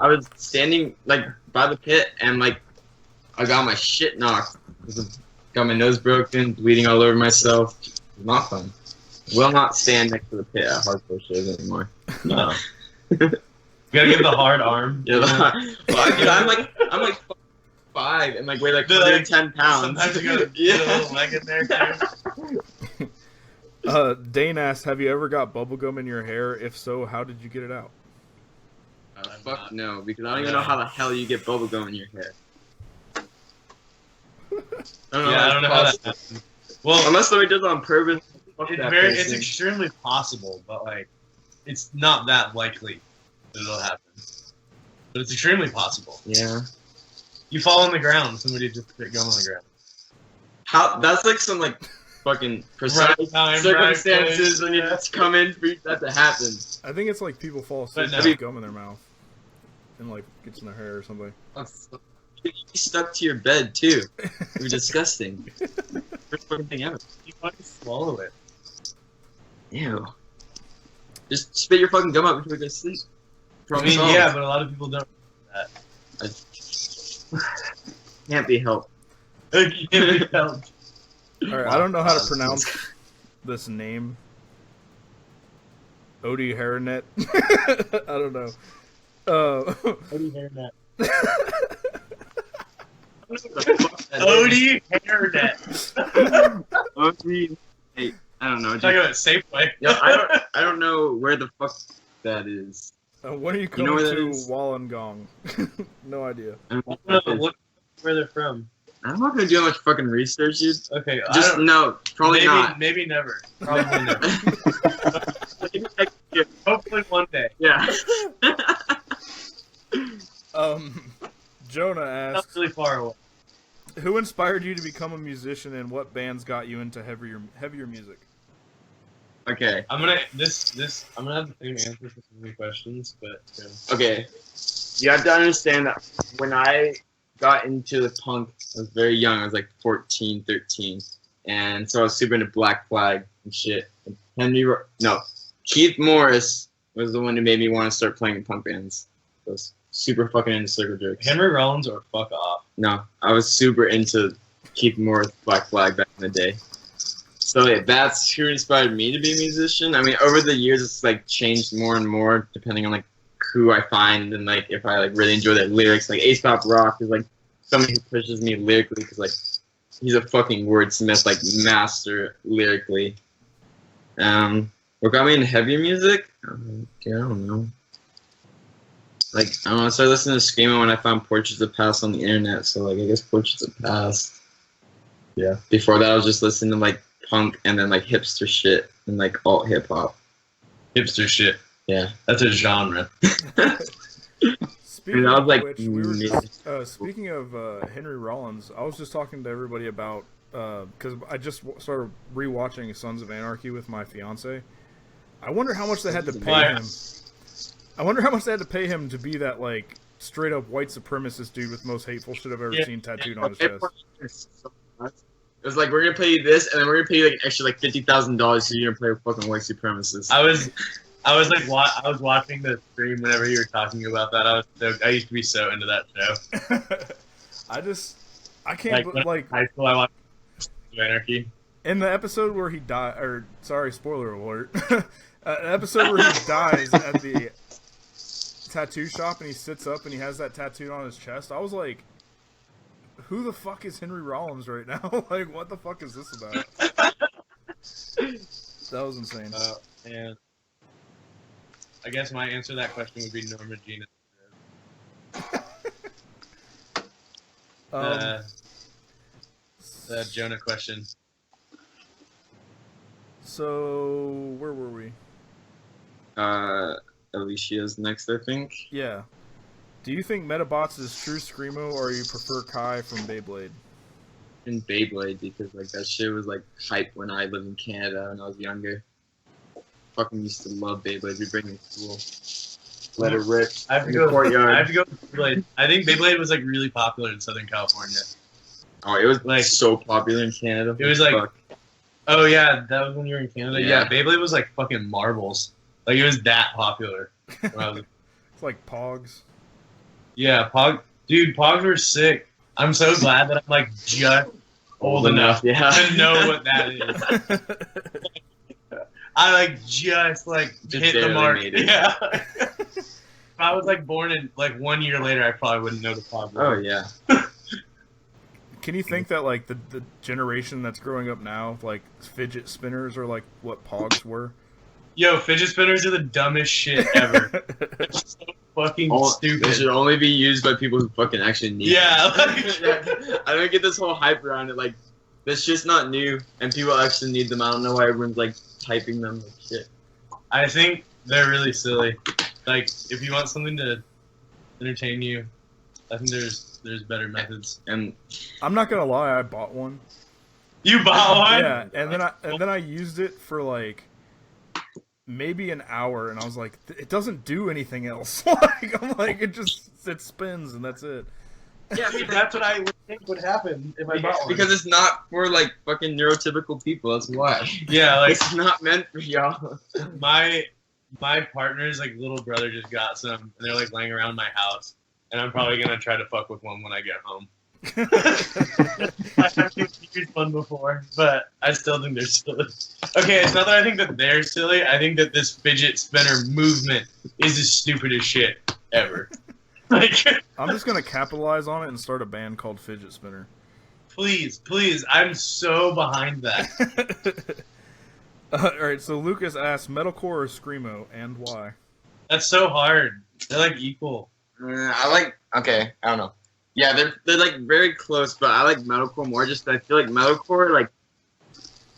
was standing like by the pit, and like I got my shit knocked. Got my nose broken, bleeding all over myself. Not fun. Will not stand next to the pit at hardcore shows anymore. No. You gotta give the hard arm. Yeah, well, dude, I'm like 5 and like weigh like 110 pounds. Sometimes you gotta put a little leg in there too. Dane asked, have you ever got bubblegum in your hair? If so, how did you get it out? Fuck no, because I don't even know how the hell you get bubblegum in your hair. I don't know how that happens. Well, unless somebody does it on purpose. It's extremely possible, but like, it's not that likely that it'll happen. But it's extremely possible. Yeah. You fall on the ground, somebody just spit gum on the ground. How? That's like some like fucking precise circumstances when you just come in for that to happen. I think it's like people fall asleep no. with gum in their mouth and like gets in their hair or something. You stuck to your bed too. You're disgusting. First fucking thing ever. You fucking swallow it. Ew. Just spit your fucking gum out before you go to sleep. I mean, yeah, but a lot of people don't do that. Can't be helped. It can't be helped. Alright, I don't know how to pronounce this name. Odie Haranet. I don't know. Odie Hairnet. Odie Hairnet. Odie. Hey, I don't know. Talking about Safeway. Yeah, I don't know where the fuck that is. When are you coming to Wollongong? No idea. I don't know where they're from. I'm not gonna do much fucking research, dude. Okay, just no, probably not. Maybe never. Probably never. Hopefully one day. Yeah. Jonah asked, Not really far away. who inspired you to become a musician and what bands got you into heavier music? Okay. I'm gonna have the same answer for so many questions, but Okay. You have to understand that when I got into the punk, I was very young. I was like 14, 13. And so I was super into Black Flag and shit. Keith Morris was the one who made me want to start playing in punk bands. I was super fucking into Circle Jerks. Henry Rollins or fuck off. No, I was super into Keith Morris, Black Flag back in the day. So yeah, that's who inspired me to be a musician. I mean, over the years, it's like changed more and more depending on like who I find and like if I like really enjoy their lyrics. Like Ace Pop Rock is like somebody who pushes me lyrically because like he's a fucking wordsmith, like master lyrically. What got me into heavier music? I don't know. Like, I don't know, I started listening to Screamo when I found Portraits of Past on the internet, so, like, I guess Portraits of Past. Yeah. Before that, I was just listening to, like, punk and then, like, hipster shit and, like, alt hip-hop. Hipster shit. Yeah. That's a genre. Speaking I was of like, which, speaking of Henry Rollins, I was just talking to everybody about, because I just started rewatching Sons of Anarchy with my fiance. I wonder how much they had to pay him. I wonder how much they had to pay him to be that, like, straight up white supremacist dude with the most hateful shit I've ever seen tattooed on his chest. It was like, we're gonna pay you this, and then we're gonna pay you like an extra like $50,000 so you're gonna play a fucking white supremacist. I was watching the stream whenever you were talking about that. I used to be so into that show. I can't like high school. I watched Anarchy. In the episode where he died, or sorry, spoiler alert, an episode where he dies at the tattoo shop and he sits up and he has that tattooed on his chest. I was like, who the fuck is Henry Rollins right now? Like, what the fuck is this about? That was insane. And I guess my answer to that question would be Norma Jean. The Jonah question. So, where were we? Alicia's next, I think. Yeah. Do you think Metabots is true Screamo, or you prefer Kai from Beyblade? In Beyblade, because like that shit was like hype when I lived in Canada when I was younger. Fucking used to love Beyblade. We bring it to school. Let it rip. I have to in go. the courtyard. I have to go with Beyblade. I think Beyblade was like really popular in Southern California. Oh, it was Like- so popular in Canada. It was like- Fuck. Oh yeah, that was when you were in Canada. Yeah. Yeah, Beyblade was like fucking marbles. Like it was that popular. When I was, It's like Pogs. yeah, Pogs were sick. I'm so glad that I'm like just old enough Yeah. to know what that is. I like just like Just hit the barely mark. made it. Yeah. If I was like born in like 1 year later, I probably wouldn't know the Pog. Oh yeah. Can you think that like the generation that's growing up now, like fidget spinners are like what Pogs were? Yo, fidget spinners are the dumbest shit ever. They're so fucking stupid. They should only be used by people who fucking actually need Yeah, them. I don't get this whole hype around it. Like, this shit's not new, and people actually need them. I don't know why everyone's like typing them like shit. I think they're really silly. Like, if you want something to entertain you, I think there's better methods. And I'm not gonna lie, I bought one. You bought one? Yeah, and then I used it for like maybe an hour, and I was like, it doesn't do anything else. I'm like, it spins and that's it. Yeah, I mean, that's what I would think would happen if I bought one. because it's not for like fucking neurotypical people. That's why. yeah, like It's not meant for y'all. my partner's like little brother just got some, and they're like laying around my house, and I'm probably gonna try to fuck with one when I get home. I've used one before, but I still think they're silly. Okay, it's not that I think that they're silly. I think that this fidget spinner movement is the stupidest shit ever. Like, I'm just gonna capitalize on it and start a band called Fidget Spinner. please, I'm so behind that. Alright, so Lucas asked, Metalcore or Screamo, and why? That's so hard. They're like equal. I don't know. Yeah, they're like very close, but I like Metalcore more. Just I feel like Metalcore, like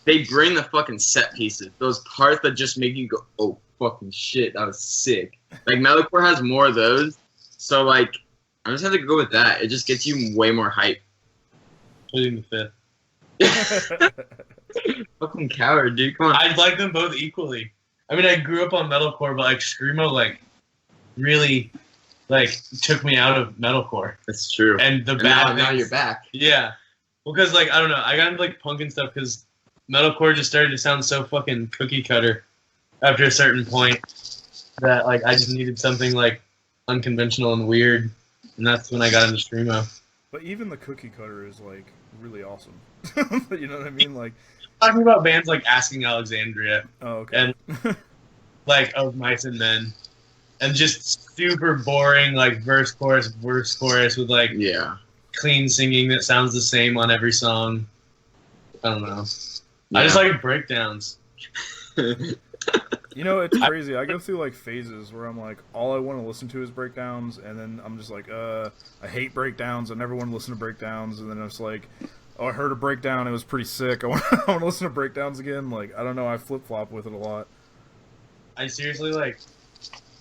they bring the fucking set pieces, those parts that just make you go, oh fucking shit, that was sick. Like Metalcore has more of those, so like I just have to go with that. It just gets you way more hype. Pleading the fifth. Fucking coward, dude. Come on. I like them both equally. I mean, I grew up on metalcore, but like Screamo, like really, like took me out of metalcore. That's true. And the And bad now things- you're back. Yeah, well, because like I don't know, I got into like punk and stuff because metalcore just started to sound so fucking cookie cutter after a certain point that like I just needed something like unconventional and weird, and that's when I got into Screamo. But even the cookie cutter is like really awesome. You know what I mean? Like, Talking about bands like Asking Alexandria oh, okay. and like Of Mice and Men, and just super boring like verse chorus with like Yeah. clean singing that sounds the same on every song. I don't know. I just like breakdowns. You know, it's crazy. I go through like phases where I'm like, all I want to listen to is breakdowns, and then I'm just like, I hate breakdowns. I never want to listen to breakdowns, and then it's like, oh, I heard a breakdown. It was pretty sick. I want to listen to breakdowns again. Like, I don't know. I flip flop with it a lot. I seriously like.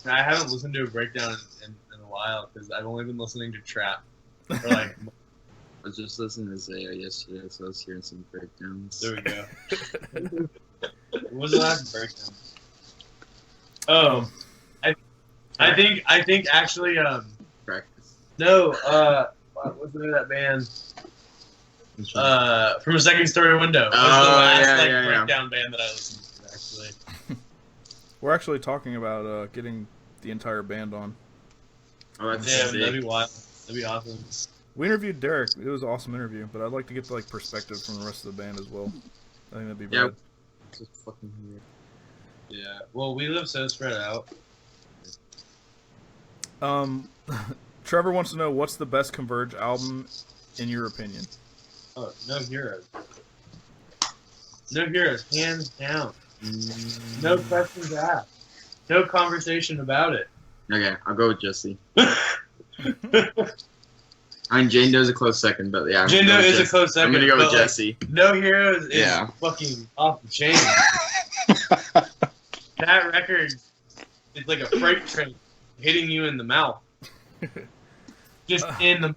I haven't listened to a breakdown in a while because I've only been listening to trap. Or like, I was just listening to Zaya yesterday, so I was hearing some breakdowns. there we go. What was the last breakdown? Oh, I think actually Practice. no what's the name of that band? From a Second Story Window. Was the last breakdown band that I listened to actually. We're actually talking about getting the entire band on. Oh, that's Yeah, sick. that'd be wild. That'd be awesome. We interviewed Derek. It was an awesome interview, but I'd like to get the like perspective from the rest of the band as well. I think that'd be Yeah. rad. Just fucking weird. Yeah. Well, we live so spread out. Trevor wants to know, what's the best Converge album in your opinion? Oh, No Heroes. No Heroes, hands down. No questions asked. No conversation about it. Okay, I'll go with Jesse. I mean, Jane Doe's a close second, but yeah. I'm Jane gonna Doe go with is a Jesse. close second. I'm gonna go with but, like, Jesse. No Heroes is Yeah. fucking off the chain. That record is like a freight train hitting you in the mouth. Just in the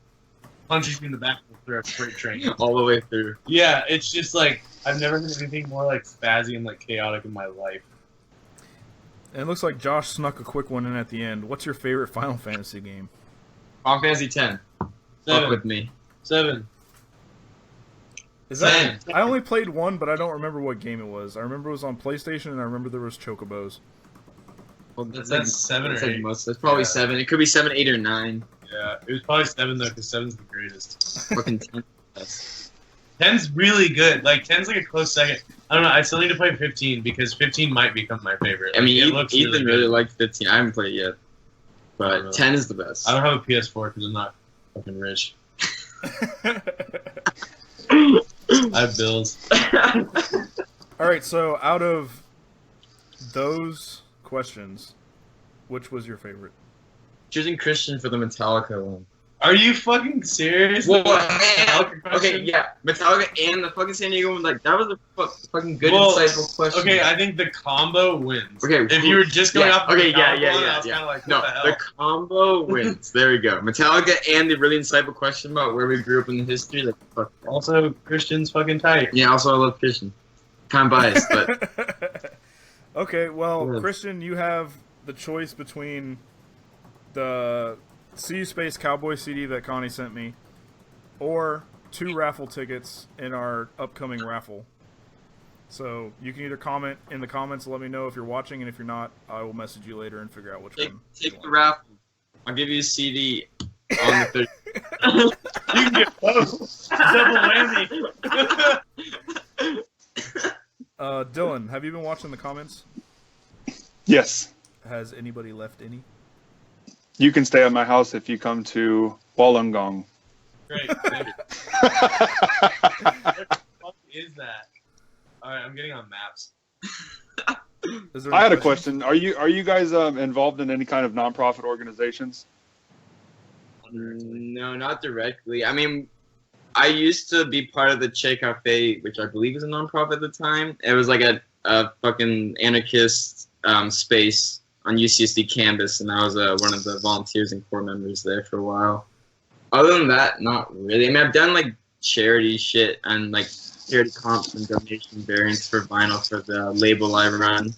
punches you in the back through a freight train. All the way through. Yeah, it's just like I've never had anything more like spazzy and like chaotic in my life. And it looks like Josh snuck a quick one in at the end. What's your favorite Final Fantasy game? Final Fantasy 10. Fuck 7. with me. 7. Is that? 10. I only played one, but I don't remember what game it was. I remember it was on PlayStation, and I remember there was Chocobos. Well, That's 7 or 8. That's probably Yeah. 7. It could be 7, 8, or 9. Yeah, it was probably 7 though, because 7's the greatest. Fucking 10. Yes. 10's really good. Like 10's like a close second. I don't know. I still need to play 15 because 15 might become my favorite. I mean, Like, it looks Ethan really really good. liked 15. I haven't played it yet. But 10 is the best. I don't have a PS4 because I'm not fucking rich. I have bills. All right, so out of those questions, which was your favorite? Choosing Christian for the Metallica one. Are you fucking serious? Well, Metallica okay, question? yeah. Metallica and the fucking San Diego one, like, that was a fucking good, Well, insightful question. Okay, I think the combo wins. Okay, if you were just going off the okay, Metallica yeah, one, I was yeah. kind of like, No, what the hell? the combo wins. There we go. Metallica and the really insightful question about where we grew up in the history. Like, fuck. Also, Christian's fucking tight. Yeah, also I love Christian. Kind of biased, but Okay, well, Yeah. Christian, you have the choice between the SeeYouSpaceCowboy CD that Connie sent me, or 2 raffle tickets in our upcoming raffle. So you can either comment in the comments, let me know if you're watching, and if you're not, I will message you later and figure out which one. you take the want. raffle. I'll give you a CD on the 30th. You can get both. Double whammy. Dylan, have you been watching the comments? Yes. Has anybody left any? You can stay at my house if you come to Wollongong. Great. Thank you. What the fuck is that? Alright, I'm getting on maps. Is there I had a any questions? question. Are you guys involved in any kind of nonprofit organizations? No, not directly. I mean, I used to be part of the Che Cafe, which I believe was a nonprofit at the time. It was like a fucking anarchist space on UCSD campus, and I was one of the volunteers and core members there for a while. Other than that, not really. I mean, I've done like charity shit and like charity comps and donation variants for vinyl for the label I run.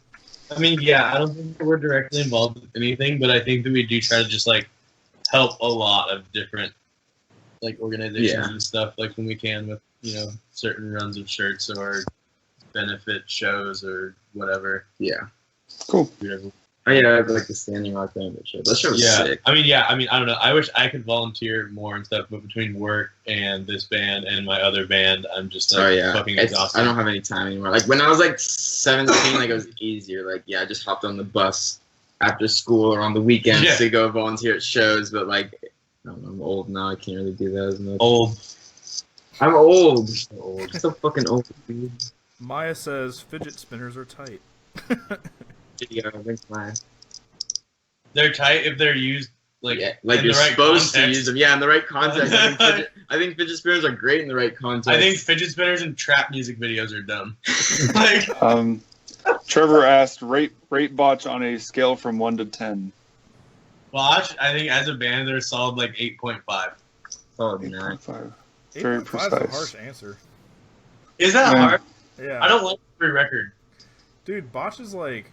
I mean, yeah, I don't think that we're directly involved with anything, but I think that we do try to just like help a lot of different like organizations Yeah. and stuff, like when we can with, you know, certain runs of shirts or benefit shows or whatever. Yeah. Cool. Whatever. Oh yeah, I have like the Standing Rock Band show. That show was Yeah, sick. I mean, I don't know. I wish I could volunteer more and stuff, but between work and this band and my other band, I'm just like Oh yeah, fucking It's- exhausted. I don't have any time anymore. Like when I was like 17, like it was easier. Like yeah, I just hopped on the bus after school or on the weekends Yeah. to go volunteer at shows. But like, I don't know, I'm old now. I can't really do that as much. Old. I'm old. So fucking old. Dude. Maya says fidget spinners are tight. Video, link my. They're tight if they're used like Yeah, like in you're the right supposed to context. use them. Yeah, in the right context. I think fidget spinners are great in the right context. I think fidget spinners and trap music videos are dumb. Like, Trevor asked, rate Botch on a scale from 1 to 10. Watch, I think as a band they're a solid like 8.5. Oh, no. 8.5. Very 8.5 is a precise. harsh answer. Is that Yeah. hard? Yeah. I don't like every record. Dude, Botch is like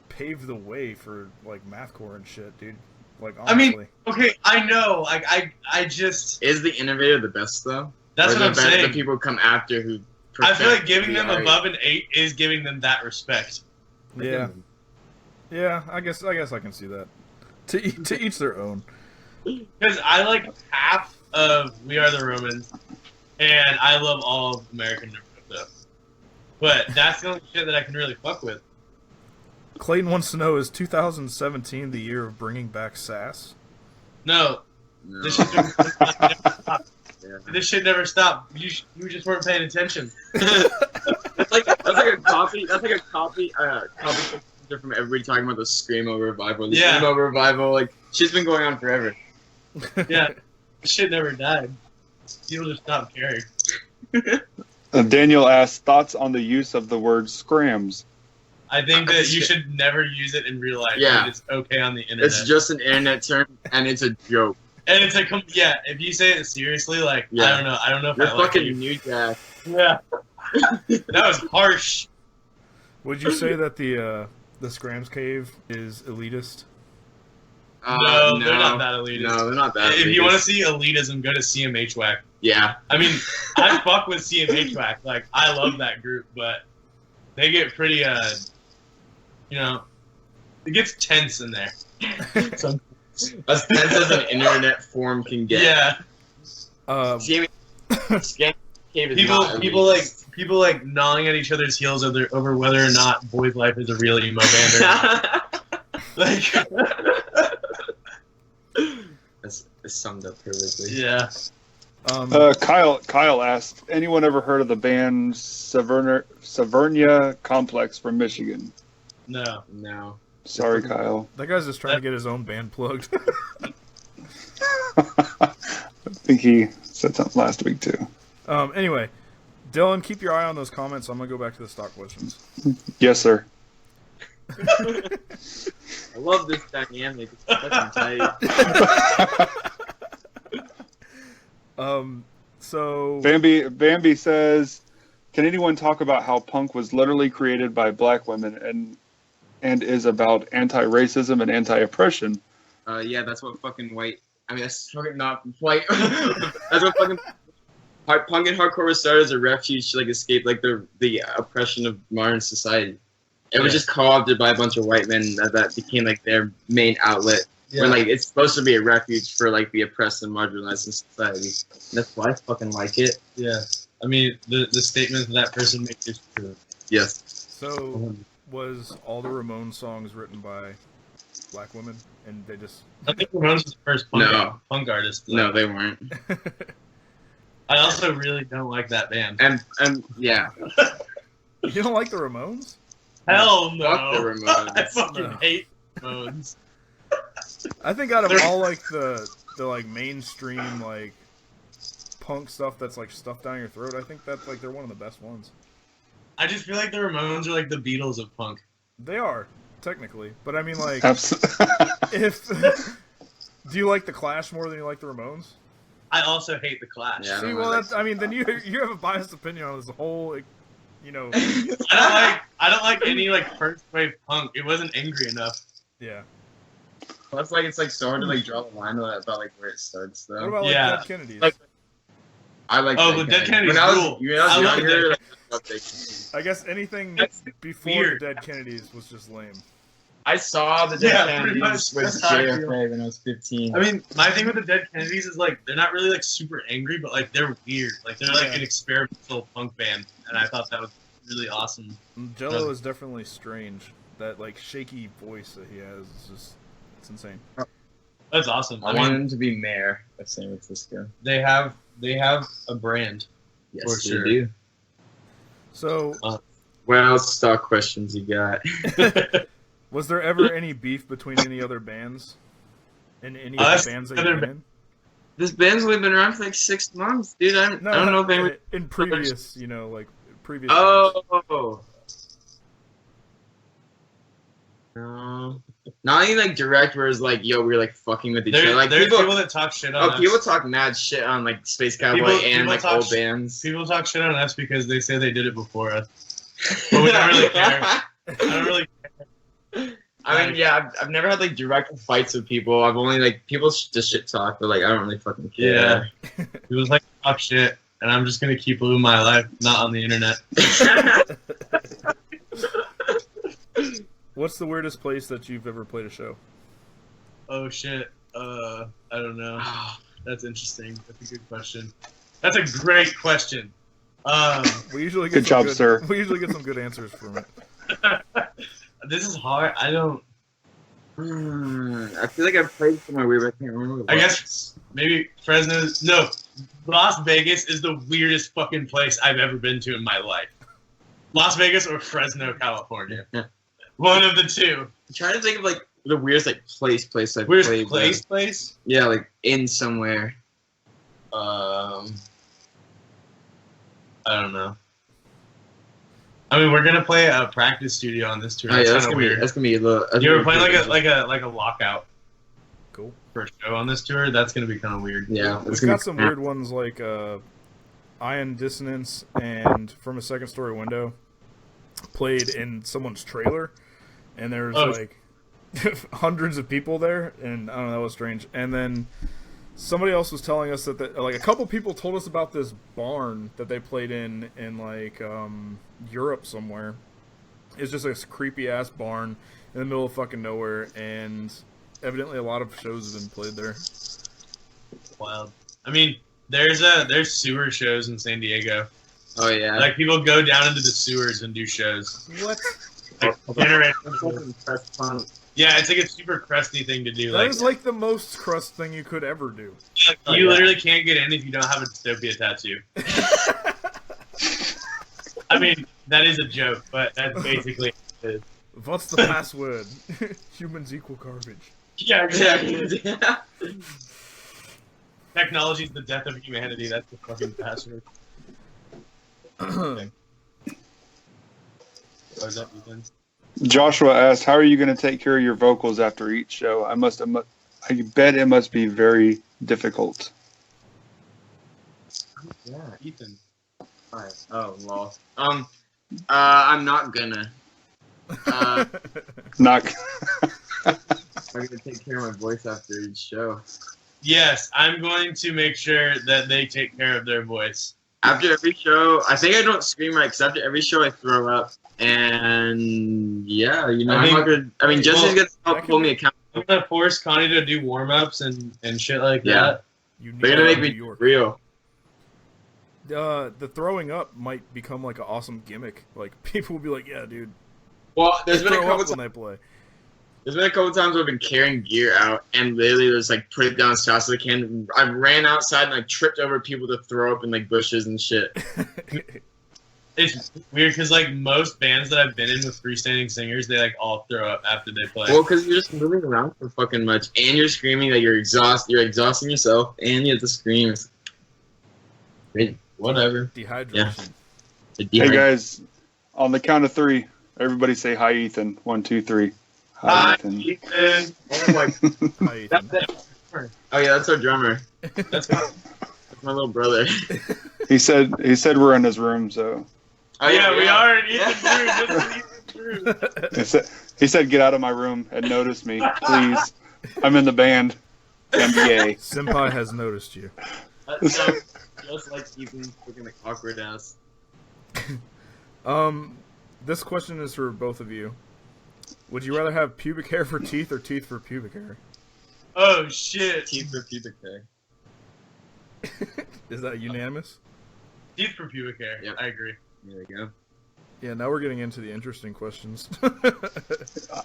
paved the way for like mathcore and shit, dude. Like I mean, honestly. Okay, I know. Like I just Is the innovator the best though? that's Or what the I'm best saying. The people come after who. I feel like perfect giving the them art. above an 8 is giving them that respect. Yeah. Yeah, I guess I can see that. To each their own. Because I like half of We Are the Romans, and I love all of American stuff. But that's the only shit that I can really fuck with. Clayton wants to know, is 2017 the year of bringing back sass? No, No. this shit never stopped. Yeah. This shit never stopped. You just weren't paying attention. That's like a copy. That's like a copy. Copy from everybody talking about the Screamo revival. The Yeah. Screamo revival, like shit's been going on forever. Yeah, this shit never died. People just stopped caring. Daniel asked, thoughts on the use of the word skramz? I think that you should never use it in real life. Yeah. It's okay on the internet. It's just an internet term, and it's a joke. And it's if you say it seriously, like, Yeah. I don't know if You're I like fucking you. new jack. Yeah. That was harsh. Would you say that the skramz cave is elitist? No, they're not that elitist. No, they're not that If elitist. you want to see elitism, go to CMH-WAC. Yeah. I mean, I fuck with CMH-WAC. Like, I love that group, but they get pretty, it gets tense in there. So, As tense as an internet forum can get. yeah. Scam cave is not People elitist. like gnawing at each other's heels over whether or not Boy's Life is a real emo band or not. Like, That's summed up perfectly. yeah. Kyle asked, anyone ever heard of the band Severnia Complex from Michigan? No. No. Sorry, Kyle. That guy's just trying to get his own band plugged. I think he said something last week too. Anyway, Dylan, keep your eye on those comments. I'm gonna go back to the stock questions. Yes, sir. I love this dynamic. It's fucking tight. So Bambi says, can anyone talk about how punk was literally created by black women and is about anti-racism and anti-oppression? Yeah, that's what fucking white. I mean, that's fucking not white. That's what fucking punk and hardcore was started as a refuge to like escape like the oppression of modern society. It was just co-opted by a bunch of white men that became like their main outlet. Yeah. When like it's supposed to be a refuge for like the oppressed and marginalized in society. And that's why I fucking like it. Yeah. I mean, the statement that person makes is true. Yes. So was all the Ramones songs written by black women, and they just I think Ramones was the first punk artist. No, they weren't. I also really don't like that band. And yeah. You don't like the Ramones? Hell no. Fuck the Ramones. I fucking No. hate Ramones. I think out of all like the like mainstream like punk stuff that's like stuffed down your throat, I think that's like they're one of the best ones. I just feel like the Ramones are like the Beatles of punk. They are technically, but I mean like if do you like the Clash more than you like the Ramones? I also hate the Clash. Yeah. I See, don't well, like that's I mean then you have a biased opinion on this whole like, you know. I don't like any like first wave punk. It wasn't angry enough. Yeah. Plus, like, it's like so hard to like draw the line about like where it starts though. What about like Yeah. Dead Kennedys? Like- I like. Oh, but Dead Kennedys When I was rule. when I was I love younger, Dead like, I loved Dead Kennedys. I guess anything That's before weird. the Dead Kennedys was just lame. I saw the Dead Yeah, pretty Kennedys much. with That's how I feel. JFA when I was 15. I mean, my thing with the Dead Kennedys is like they're not really like super angry, but like they're weird. Like they're like Yeah. an experimental punk band, and I thought that was really awesome. Jello is definitely strange. That like shaky voice that he has is just it's insane. That's awesome. I I want mean, him to be mayor of San Francisco. they have a brand. Yes, For they sure. do. So What else stock questions you got? was there ever any beef between any other bands? In any of Us, the bands that other you've been in? This band's only been around for like 6 months, dude. I don't know if anyone. in previous, you know, like previous. Oh. No. Not any like direct where it's like, yo, we're like fucking with each other. Like there's people, people that talk shit on us. people talk mad shit on like Space Cowboy People- and people like talk old sh- bands. People talk shit on us because they say they did it before us. But we don't really care. I don't really. I mean, yeah, I've never had like direct fights with people. I've only like people just shit talk, but like I don't really fucking care. People like talk shit, and I'm just gonna keep living my life, not on the internet. What's the weirdest place that you've ever played a show? Oh shit. I don't know. That's interesting. That's a good question. That's a great question. We usually get Good some job, sir. We usually get some good answers from it. This is hard. I don't. I feel like I've played somewhere weird, but I can't remember. I guess maybe Fresno. No, Las Vegas is the weirdest fucking place I've ever been to in my life. Las Vegas or Fresno, California. Yeah. One of the two. I'm trying to think of like the weirdest like place I've Weirdest played. place? Yeah, like in somewhere. I don't know. I mean, we're gonna play a practice studio on this tour. Oh, yeah, That's that's kind gonna of be weird. that's gonna be a little. You were playing like a lockout Cool. for a show on this tour. That's gonna be kind of weird. Yeah, We've got some weird ones like Ion Dissonance and From a Second Story Window played in someone's trailer, and there's like hundreds of people there, and I don't know, that was strange. And then somebody else was telling us that like a couple people told us about this barn that they played in like Europe somewhere. It's just a creepy ass barn in the middle of fucking nowhere, and evidently a lot of shows have been played there. Wild. I mean, there's sewer shows in San Diego. Oh yeah. Like people go down into the sewers and do shows. What? Like, yeah, it's like a super crusty thing to do. That is like the most crust thing you could ever do. You literally can't get in if you don't have a dystopia tattoo. I mean, that is a joke, but that's basically what it is. What's the password? Humans equal garbage. Yeah, exactly. Technology is the death of humanity. That's the fucking password. Okay. Oh, is that Ethan? Joshua asked, "How are you going to take care of your vocals after each show? I bet it must be very difficult." Yeah, Ethan. Alright. Oh, lost. I'm not gonna. Not. I'm gonna take care of my voice after each show. Yes, I'm going to make sure that they take care of their voice. After every show, I think I don't scream right, because after every show I throw up. And yeah, you know, I'm not gonna. I mean, Jesse's gonna help hold me accountable. I'm gonna force Connie to do warm-ups and shit like that. They're gonna make me real. The throwing up might become like an awesome gimmick. Like people will be like, "Yeah, dude." Well, there's been a throw couple up times. when they play. There's been a couple times where I've been carrying gear out and literally just like put it down as fast as I can. I ran outside and I tripped over people to throw up in like bushes and shit. It's weird because like most bands that I've been in with freestanding singers, they like all throw up after they play. Well, because you're just moving around so fucking much and you're screaming that you're exhausting yourself and you have to scream. Whatever. Dehydration. Yeah. Hey guys, on the count of 3, everybody say hi, Ethan. 1, 2, 3. Hi, Ethan. Ethan. Oh my. Hi, Ethan. Oh yeah, that's our drummer. That's my little brother. He said we're in his room, so. Oh yeah, we are in Yeah. Ethan's room. He said, "Get out of my room and notice me, please. I'm in the band, NBA." Senpai has noticed you. That sounds just like Ethan's fucking awkward ass. This question is for both of you. Would you rather have pubic hair for teeth or teeth for pubic hair? Oh shit. Teeth for pubic hair. Is that unanimous? Teeth for pubic hair. Yep. I agree. There we go. Yeah, now we're getting into the interesting questions.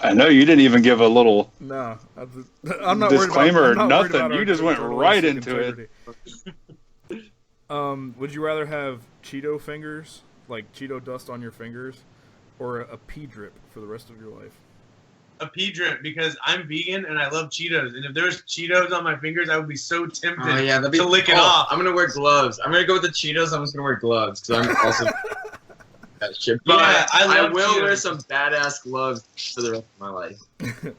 I know you didn't even give a little No, I'm not disclaimer worried or about, I'm not worried nothing. about You our just went right journalistic into it. integrity. Would you rather have Cheeto fingers, like Cheeto dust on your fingers, or a pee drip for the rest of your life? A pea drip because I'm vegan and I love Cheetos. And if there was Cheetos on my fingers, I would be so tempted Oh yeah, that'd be to lick it off. I'm gonna wear gloves. I'm gonna go with the Cheetos. I'm just gonna wear gloves because I'm also that shit. But Yeah, I love will Cheetos. wear some badass gloves for the rest of my life. I'm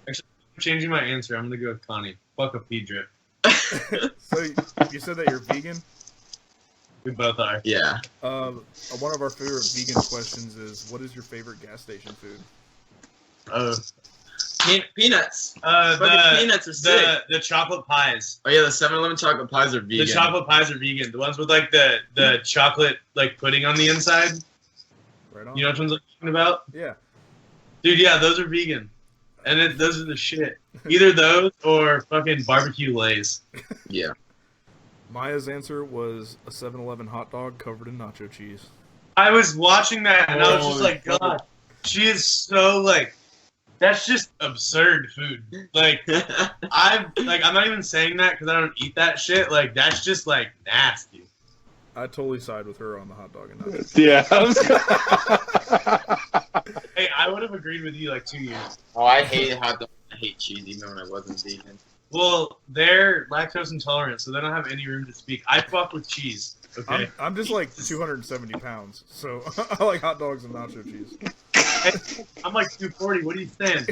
changing my answer. I'm gonna go with Connie. Fuck a pea drip. So you said that you're vegan? We both are. Yeah. One of our favorite vegan questions is, what is your favorite gas station food? Peanuts. The Peanuts are sick. the chocolate pies. Oh yeah, the 7-Eleven chocolate pies are vegan. The chocolate pies are vegan. The ones with like the chocolate like pudding on the inside. Right on. You know which ones I'm talking about? Yeah. Dude, yeah, those are vegan. And those are the shit. Either those or fucking barbecue Lays. Yeah. Maya's answer was a 7-Eleven hot dog covered in nacho cheese. I was watching that and I was just Oh, like, God, she is so like, that's just absurd food. Like, I'm not even saying that because I don't eat that shit. Like, that's just like nasty. I totally side with her on the hot dog and nacho cheese. Yeah. Hey, I would have agreed with you like 2 years. Oh, I hated hot dogs. I hate cheese even when I wasn't vegan. Well, they're lactose intolerant, so they don't have any room to speak. I fuck with cheese. Okay. I'm just like 270 pounds, so I like hot dogs and nacho cheese. I'm like 240. What are you saying?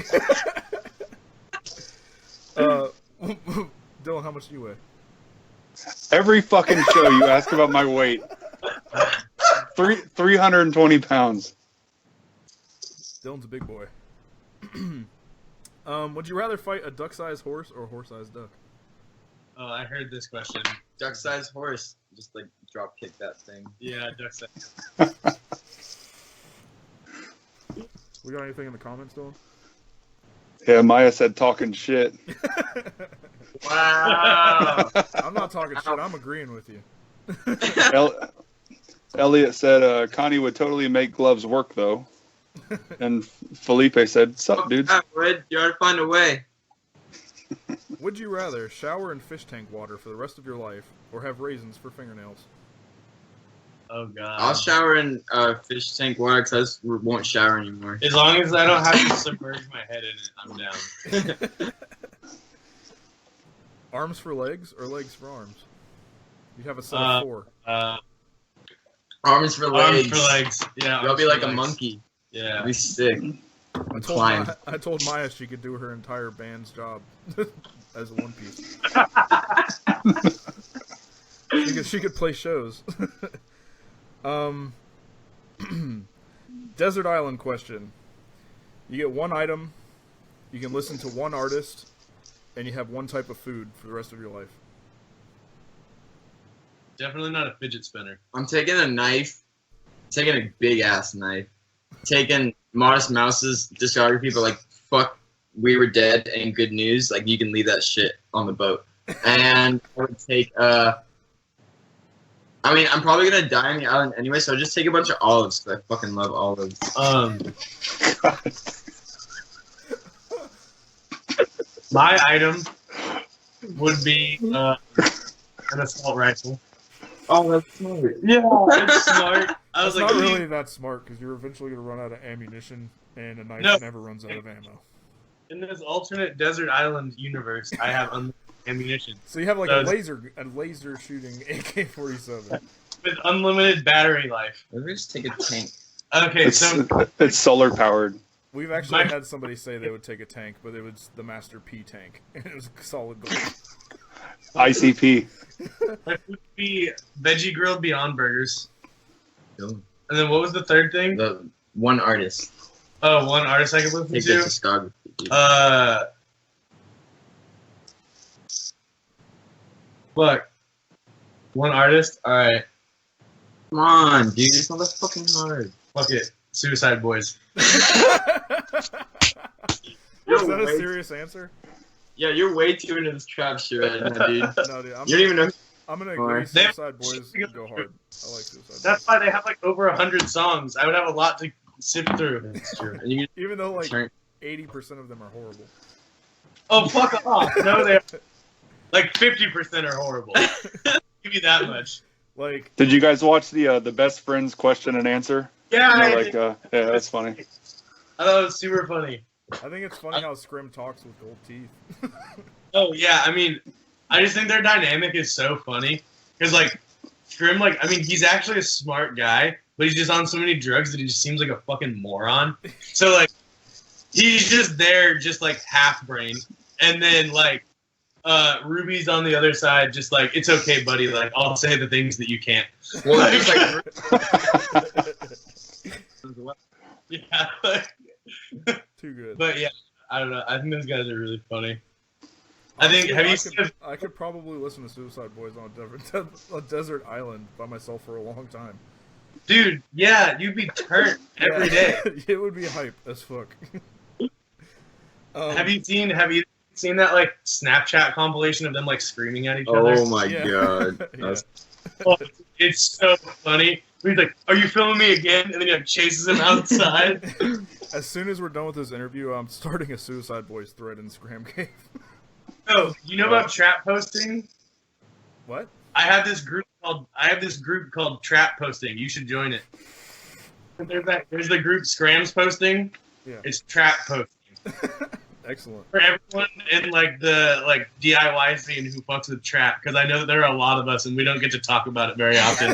Dylan, how much do you weigh? Every fucking show you ask about my weight. 320 pounds. Dylan's a big boy. Would you rather fight a duck-sized horse or a horse-sized duck? Oh, I heard this question. Duck-sized horse. Just like drop kick that thing. Yeah, duck size. We got anything in the comments, Dylan? Yeah, Maya said talking shit. Wow. I'm not talking shit. I'm agreeing with you. Elliot said Connie would totally make gloves work, though. And Felipe said, sup, dudes? Wood, you ought to find a way. Would you rather shower in fish tank water for the rest of your life or have raisins for fingernails? Oh god. I'll shower in fish tank water because I just won't shower anymore. As long as I don't have to submerge my head in it, I'm down. Arms for legs or legs for arms? You have a set of 4. Arms for legs. Arms for legs. Yeah. I'll arms be for like a legs. monkey. Yeah. I'll be sick. I told Maya she could do her entire band's job as a one piece. she could play shows. Desert Island question. You get one item, you can listen to one artist, and you have one type of food for the rest of your life. Definitely not a fidget spinner. I'm taking a knife. Taking a big ass knife. Taking Modest Mouse's discography, but like fuck We Were Dead and Good News. Like you can leave that shit on the boat. And I would take I mean, I'm probably gonna die on the island anyway, so I'll just take a bunch of olives because I fucking love olives. My item would be an assault rifle. Oh, that's smart. Yeah, it's smart. I was It's like, not really that smart because you're eventually going to run out of ammunition, and a knife never runs out of ammo. in this alternate desert island universe, I have unlimited ammunition. So you have like a laser shooting AK-47 with unlimited battery life. Maybe just take a tank. Okay, It's solar powered. We've actually had somebody say they would take a tank, but it was the Master P tank, and it was solid gold. ICP. That would be veggie grilled Beyond Burgers. Cool. And then what was the third thing? The one artist. Oh, one artist I could listen Take to? the discography. Dude. Look. One artist? Alright. Come on, dude. It's not that fucking hard. Fuck it. Suicide Boys. Is that a serious answer? Yeah, you're way too into this trap shit right now, dude. No, dude. You don't even know. I'm gonna agree. Suicide Boys go hard. I like Suicide Boys. That's why they have like over 100 songs. I would have a lot to sift through. That's true. And you Even though like turn. 80% of them are horrible. Oh, fuck off. No, they're like 50% are horrible. Give you that much. Like, Did you guys watch the best friends question and answer? Yeah, You know, I like, yeah, that's funny. I thought it was super funny. I think it's funny how Scrim talks with gold teeth. Oh, yeah, I mean, I just think their dynamic is so funny. Because, like, Scrim, like, I mean, he's actually a smart guy, but he's just on so many drugs that he just seems like a fucking moron. So, like, he's just there, just, like, half-brained. And then, like, Ruby's on the other side, just like, it's okay, buddy. Like, I'll say the things that you can't. Well, it's like. Yeah, like, Too good. but yeah, I don't know. I think those guys are really funny. I think. Have you seen? I could probably listen to Suicide Boys on a desert island by myself for a long time. Dude, yeah, you'd be turned every day. It would be hype as fuck. Have you seen that like Snapchat compilation of them like screaming at each other? Oh my Yeah. god. Yeah. Oh, it's so funny. He's like, "Are you filming me again?" And then he like chases him outside. As soon as we're done with this interview, I'm starting a Suicide Boys thread in Scram Cave. Oh, you know about trap posting? What? I have this group called Trap Posting. You should join it. There's the group Skramz Posting. Yeah. It's Trap Posting. Excellent. For everyone in like the DIY scene who fucks with trap, because I know that there are a lot of us and we don't get to talk about it very often.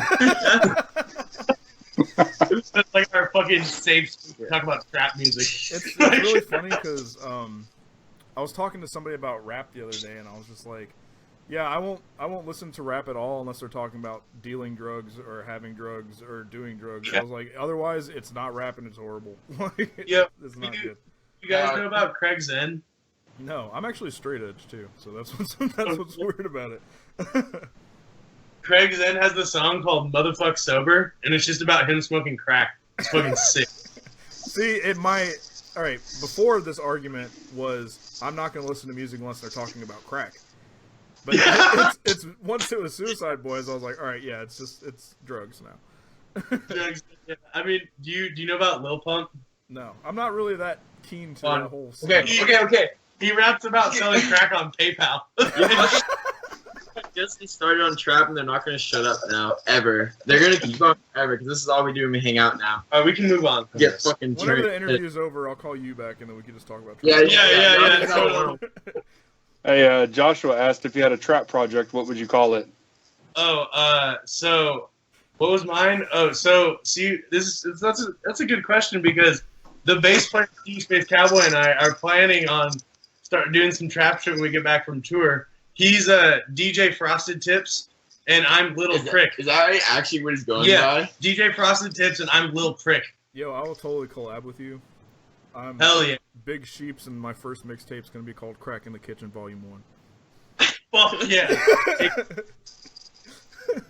It's like our fucking safe to talk about trap music. It's really funny because I was talking to somebody about rap the other day, and I was just like, yeah, I won't listen to rap at all unless they're talking about dealing drugs or having drugs or doing drugs. I was like, otherwise, it's not rap and it's horrible. Yep. It's not good. You guys know about Craig Zen? No, I'm actually straight edge too, so that's what's weird about it. Craig Zen has the song called "Motherfuck Sober," and it's just about him smoking crack. It's fucking sick. See, all right, before this argument was, I'm not going to listen to music unless they're talking about crack. But it's once it was Suicide Boys, I was like, all right, yeah, it's drugs now. Drugs. Yeah. I mean, do you know about Lil Pump? No, I'm not really that keen to that whole scene. Okay. He raps about selling crack on PayPal. I guess they started on trap and they're not going to shut up now, ever. They're going to keep on forever because this is all we do when we hang out now. Alright, we can move on. Get fucking Whenever turned. the interview's over, I'll call you back and then we can just talk about Yeah, trap. Totally. Hey, Joshua asked if you had a trap project, what would you call it? So what was mine? Oh, so see, that's a good question because the bass player SeeYouSpaceCowboy and I are planning on start doing some trap shit when we get back from tour. He's DJ Frosted Tips, and I'm Little Prick. Is that actually what he's going Yeah, by? DJ Frosted Tips, and I'm Little Prick. Yo, I will totally collab with you. Hell yeah. Big Sheeps, and my first mixtape's going to be called Crack in the Kitchen Volume 1. Fuck yeah.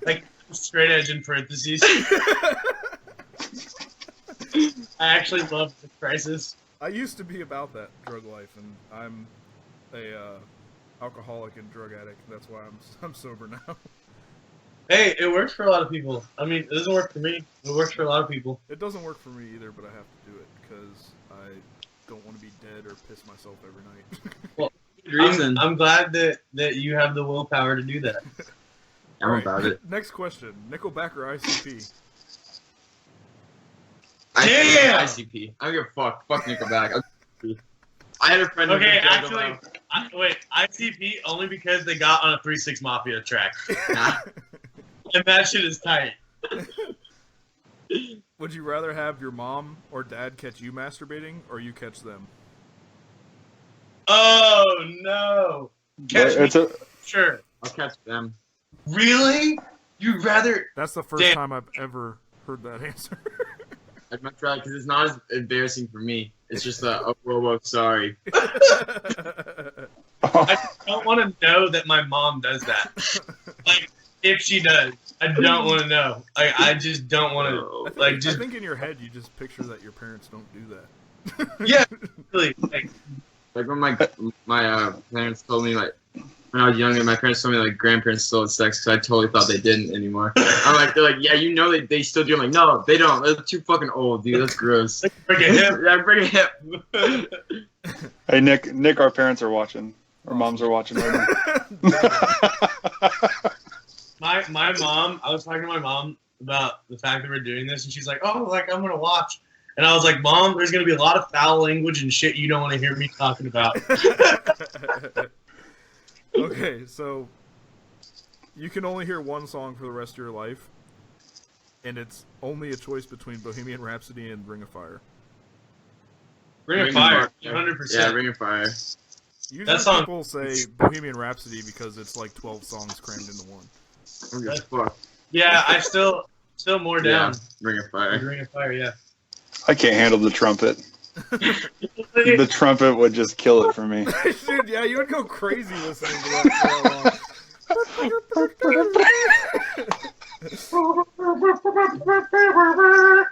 Like, straight edge in parentheses. I actually love the crisis. I used to be about that drug life, and I'm a alcoholic and drug addict. That's why I'm sober now. Hey, it works for a lot of people. I mean, it doesn't work for me. It works for a lot of people. It doesn't work for me either, but I have to do it because I don't want to be dead or piss myself every night. Well, Reason. I'm glad that you have the willpower to do that. I'm about it. Next question: Nickelback or ICP? Damn! ICP. I don't give a fuck. Fuck Nickelback. I had a friend. Okay, who actually, wait, ICP only because they got on a 3-6 Mafia track. And that shit is tight. Would you rather have your mom or dad catch you masturbating, or you catch them? Oh, no. Catch me. Sure. I'll catch them. Really? You'd rather... That's the first time I've ever heard that answer. I'd much rather, because it's not as embarrassing for me. It's just oh, whoa, sorry. I don't want to know that my mom does that. Like, if she does, I don't want to know. Like, I just don't want to. I think in your head you just picture that your parents don't do that. Yeah, really. Like when my parents told me, like, when I was younger, my parents told me, like, grandparents still had sex because I totally thought they didn't anymore. They're like, yeah, you know they still do. I'm like, no, they don't. They're too fucking old, dude. That's gross. Break a hip. Yeah, break a hip. Hey, Nick, our parents are watching. Our moms are watching right now. My mom, I was talking to my mom about the fact that we're doing this, and she's like, oh, like, I'm going to watch. And I was like, Mom, there's going to be a lot of foul language and shit you don't want to hear me talking about. Okay, so you can only hear one song for the rest of your life, and it's only a choice between Bohemian Rhapsody and Ring of Fire. Ring of Fire, 100%. Yeah, Ring of Fire. Usually that song... people say Bohemian Rhapsody because it's like 12 songs crammed into one. Fuck. Yeah, I still more down. Yeah, Ring of Fire. Ring of Fire, yeah. I can't handle the trumpet. The trumpet would just kill it for me. Dude, yeah, you would go crazy listening to that for that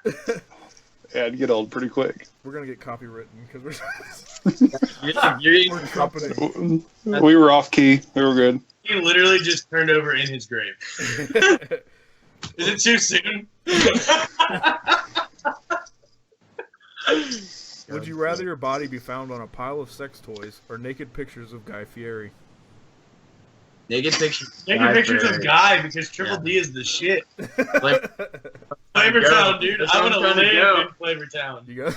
long. Yeah, it'd get old pretty quick. We're gonna get copywritten because You're trumpeting. We were off key. We were good. He literally just turned over in his grave. Is it too soon? Would you rather your body be found on a pile of sex toys or naked pictures of Guy Fieri? naked pictures. Naked pictures of Guy because Triple D is the shit. Like Flavor Town, dude. That's I where want I'm to trying to live go. in Flavor Town. You guys?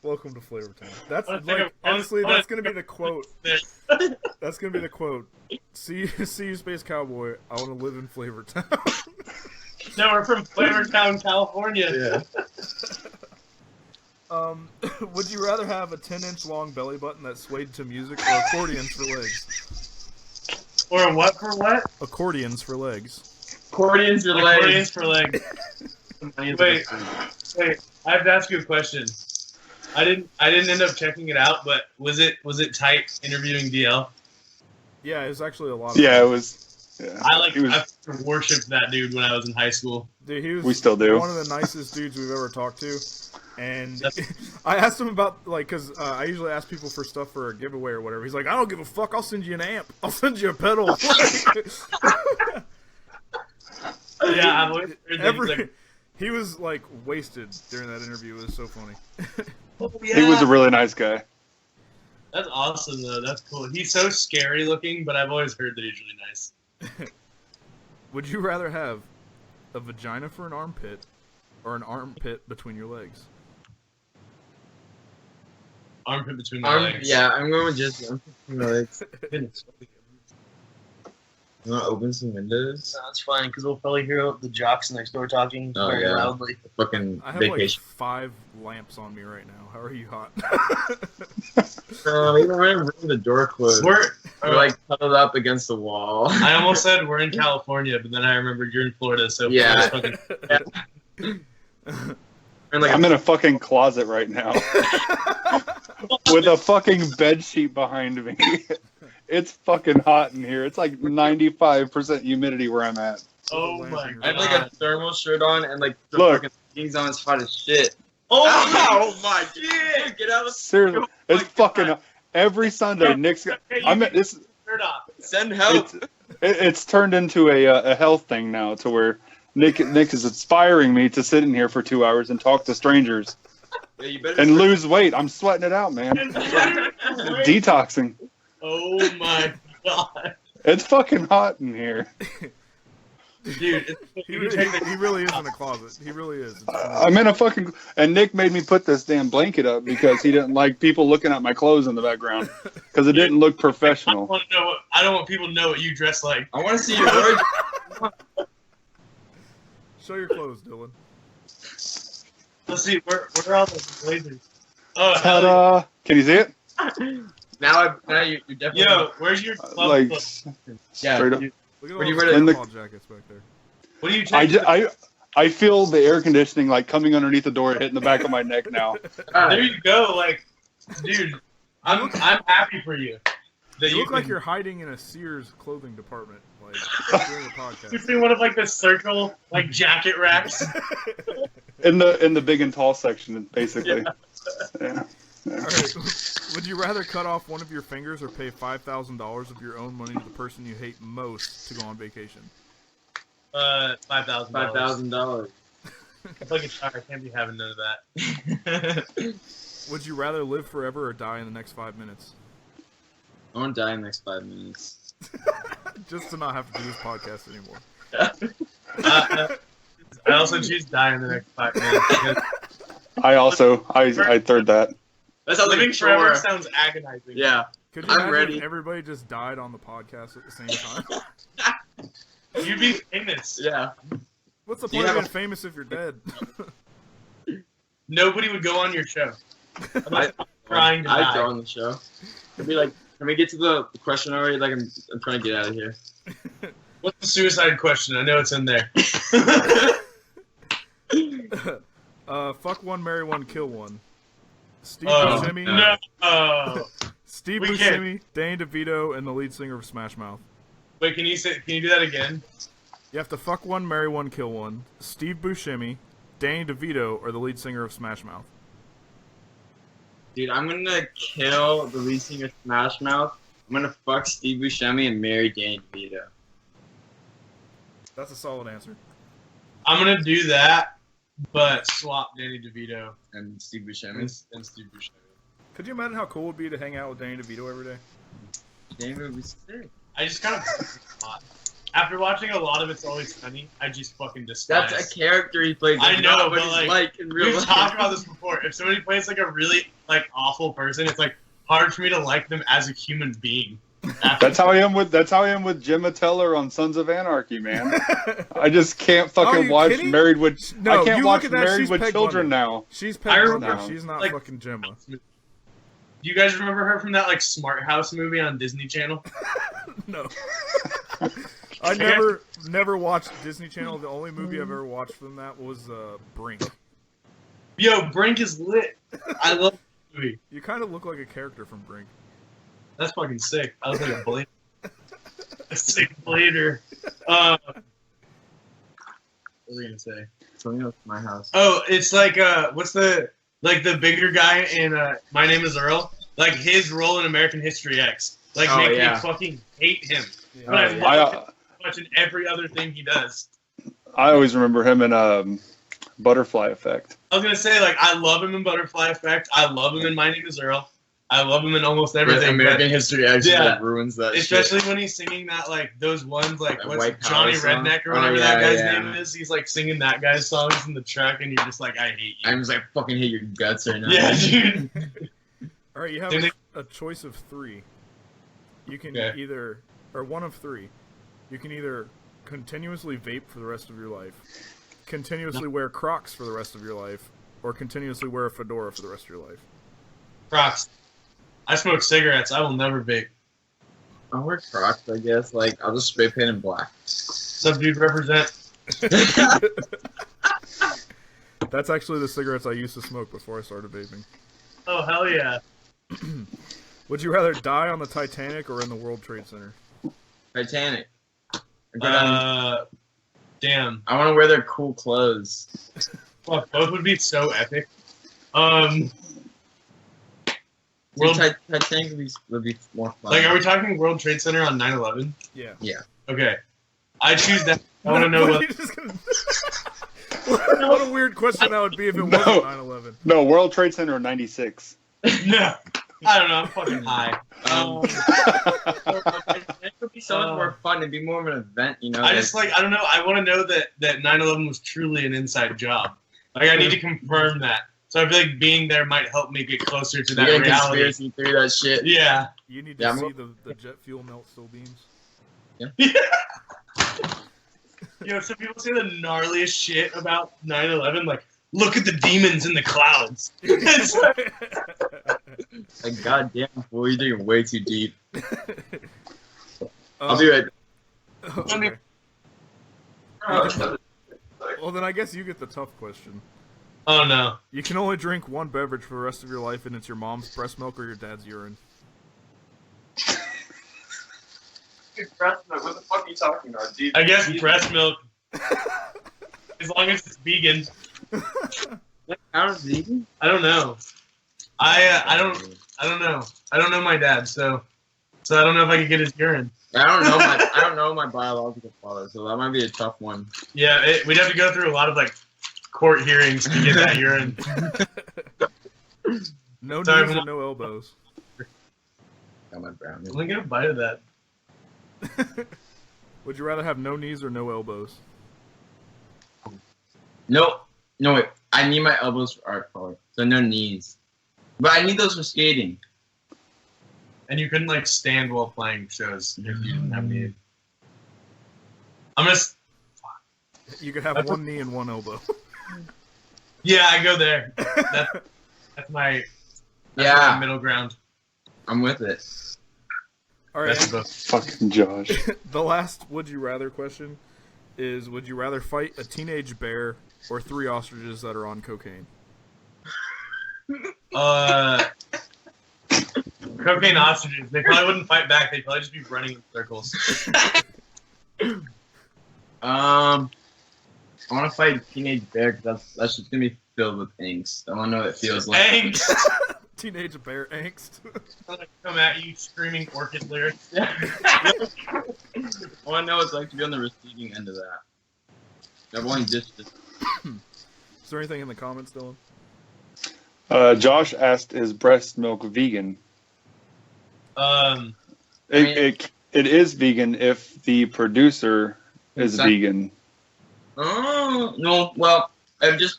Welcome to Flavortown. That's Wanna take like a- honestly, wanna that's gonna be the quote. That's gonna be the quote. See you, Space Cowboy. I want to live in Flavortown. No, we're from Flavortown, California. Yeah. Would you rather have a 10-inch long belly button that swayed to music, or accordions for legs? Or what for what? Accordions for legs. Accordions or Accordions legs? for legs. Wait, I have to ask you a question. I didn't end up checking it out, but was it tight interviewing DL? Yeah, it was actually a lot of Yeah, fun. it was. Yeah, I worshipped that dude when I was in high school. Dude, he was We still do. one of the nicest dudes we've ever talked to. And I asked him about, like, because I usually ask people for stuff for a giveaway or whatever. He's like, I don't give a fuck. I'll send you an amp. I'll send you a pedal. Yeah, I've always heard that. He's like, he was, like, wasted during that interview. It was so funny. oh, yeah. He was a really nice guy. That's awesome, though. That's cool. He's so scary looking, but I've always heard that he's really nice. Would you rather have a vagina for an armpit or an armpit between your legs? Armpit between my legs. Yeah, I'm going with just armpit between my legs. You want to open some windows? No, it's fine, because we'll probably hear the jocks next door talking Oh, very yeah. loudly. Fucking I have vacation. like 5 lamps on me right now. How are you hot? Even when I'm bringing the door closed, We're like huddled up against the wall. I almost said we're in California, but then I remembered you're in Florida, so Yeah. fucking, And like I'm in a fucking closet right now with a fucking bed sheet behind me. It's fucking hot in here. It's like 95% humidity where I'm at. oh my I have like god. a thermal shirt on and like the Look. fucking things on. It's hot as shit. Oh my god! Get out of Seriously, Oh it's my fucking God. every Sunday. Nick's. I'm at this. Shirt off. Send help. It's turned into a health thing now, to where Nick is inspiring me to sit in here for 2 hours and talk to strangers Yeah, you better and lose weight. I'm sweating it out, man. Detoxing. Oh my god. It's fucking hot in here. Dude, he really is in a closet. He really is. I'm in a fucking. And Nick made me put this damn blanket up because he didn't like people looking at my clothes in the background because it didn't look professional. I don't want people to know what you dress like. I want to see your wardrobe. Show your clothes, Dylan. Let's see, where are all the blazers? Oh, hell Ta-da! Can you see it? Now you're definitely. yeah. Yo, where's your club Like foot? yeah. straight up. Look at all What do you those wear to- football jackets back there. What do you take? I feel the air conditioning like coming underneath the door, hitting the back of my neck now. There you go, like, dude. I'm happy for you. That You look like can- you're hiding in a Sears clothing department, like during the You're podcast. seeing one of like the circle like jacket racks. In the big and tall section, basically. Yeah. All right. Would you rather cut off one of your fingers or pay $5,000 of your own money to the person you hate most to go on vacation? $5,000. $5,000. I play guitar. I can't be having none of that. Would you rather live forever or die in the next 5 minutes? I won't die in the next 5 minutes. Just to not have to do this podcast anymore. I also choose die in the next 5 minutes. Because I third that. That sounds like living a forever chore. sounds agonizing. Yeah. Could you I'm imagine ready. if everybody just died on the podcast at the same time? You'd be famous. Yeah. What's the Do you point of have being famous if you're dead? Nobody would go on your show. I'm trying to I'd die. go on the show. I'd be like, can we get to the question already? Like, I'm trying to get out of here. What's the suicide question? I know it's in there. Fuck one, marry one, kill one. Steve Oh, Buscemi, no. Steve We Buscemi, Danny DeVito, and the lead singer of Smash Mouth. Wait, can you do that again? You have to fuck one, marry one, kill one. Steve Buscemi, Danny DeVito, or the lead singer of Smash Mouth. Dude, I'm gonna kill the lead singer of Smash Mouth. I'm gonna fuck Steve Buscemi and marry Danny DeVito. That's a solid answer. I'm gonna do that, but swap Danny DeVito And Steve Buscemi. and Steve Buscemi. Could you imagine how cool it would be to hang out with Danny DeVito every day? Danny would be sick. I just kind of after watching a lot of It's Always Sunny, I just fucking despise. That's a character he plays. I That's know, not what but he's like in real we've life. talked about this before. If somebody plays like a really like awful person, it's like hard for me to like them as a human being. That's how I am with Gemma Teller on Sons of Anarchy, man. I just can't fucking watch kidding? Married with. No, I can't you watch look at that, Married she's with Peg Children Bundy. now. She's I Peg remember, Bundy. She's not like, fucking Gemma. Do you guys remember her from that like Smart House movie on Disney Channel? No. I never watched Disney Channel. The only movie I've ever watched from that was Brink. Yo, Brink is lit. I love the movie. You kind of look like a character from Brink. That's fucking sick. I was like a blade. A sick blader. What was I gonna say? Something else in my house. Oh, it's like what's the bigger guy in My Name Is Earl? Like his role in American History X. Like Oh, make yeah. me fucking hate him. Yeah. But I Oh, love him so much in every other thing he does. I always remember him in Butterfly Effect. I was gonna say, like, I love him in Butterfly Effect. I love him in My Name Is Earl. I love him in almost everything. American History actually Yeah. ruins that Especially shit. when he's singing that, like, those ones, like, That what's White Power Johnny song? Redneck or Oh, whatever yeah, that guy's yeah. name is. He's, like, singing that guy's songs in the truck, and you're just like, I hate you. I'm just like, I fucking hate your guts right now. Yeah, dude. All right, you have Didn't a choice of three. You can Okay. either, or one of three. You can either continuously vape for the rest of your life, continuously wear Crocs for the rest of your life, or continuously wear a fedora for the rest of your life. Crocs. I smoke cigarettes. I will never vape. I'll wear Crocs, I guess. Like, I'll just spray paint in black. Sub dude represent. That's actually the cigarettes I used to smoke before I started vaping. Oh, hell yeah. Would you rather die on the Titanic or in the World Trade Center? Titanic. I go down- Damn. I want to wear their cool clothes. Fuck, both would be so epic. Dude, World, Titanic would be more fun. like, are we talking World Trade Center on 9/11? Yeah. Okay. I choose that. I want to know what. What a weird question that would be if it wasn't 9/11. No, World Trade Center in '96. No. I don't know. I'm fucking high. It would be so much more fun. It'd be more of an event, you know. I just like, I don't know. I want to know that 9/11 was truly an inside job. Like, I need to confirm that. So I feel like being there might help me get closer to that you're reality. conspiracy theory that shit. Yeah. You need to Yeah, see the jet fuel melt steel beams. Yo, some people say the gnarliest shit about 9/11. Like, look at the demons in the clouds. It's like, Like, goddamn, fool, you're digging way too deep. I'll Um, be right okay. Oh, Well, then I guess you get the tough question. oh no. You can only drink one beverage for the rest of your life, and it's your mom's breast milk or your dad's urine. What the fuck are you talking about, dude? I guess breast milk. As long as it's vegan. How is vegan? I don't know. I don't know. I don't know my dad, so I don't know if I could get his urine. I don't know my biological father, so that might be a tough one. Yeah, we'd have to go through a lot of like court hearings to get that urine. No Sorry, knees Mom. and no elbows. Got my brownie. Let me get a bite of that. Would you rather have no knees or no elbows? No, wait. I need my elbows for art color, so no knees. But I need those for skating. And you couldn't like stand while playing shows if you didn't have need. I'm gonna. You could have one knee and one elbow. Yeah, I go there. That's my middle ground. I'm with it. All right. Best of both. Fucking Josh. The last would you rather question is: would you rather fight a teenage bear or 3 ostriches that are on cocaine? Cocaine ostriches. They probably wouldn't fight back. They'd probably just be running in circles. I want to fight a teenage bear because that's just gonna be filled with angst. I want to know what it feels like. Angst. Teenage bear angst. Come at you screaming orchid lyrics. I want to know what it's like to be on the receiving end of that. Everyone just Is there anything in the comments, Dylan? Josh asked, "Is breast milk vegan?" It is vegan if the producer is Exactly. vegan. Oh no! Well, it was just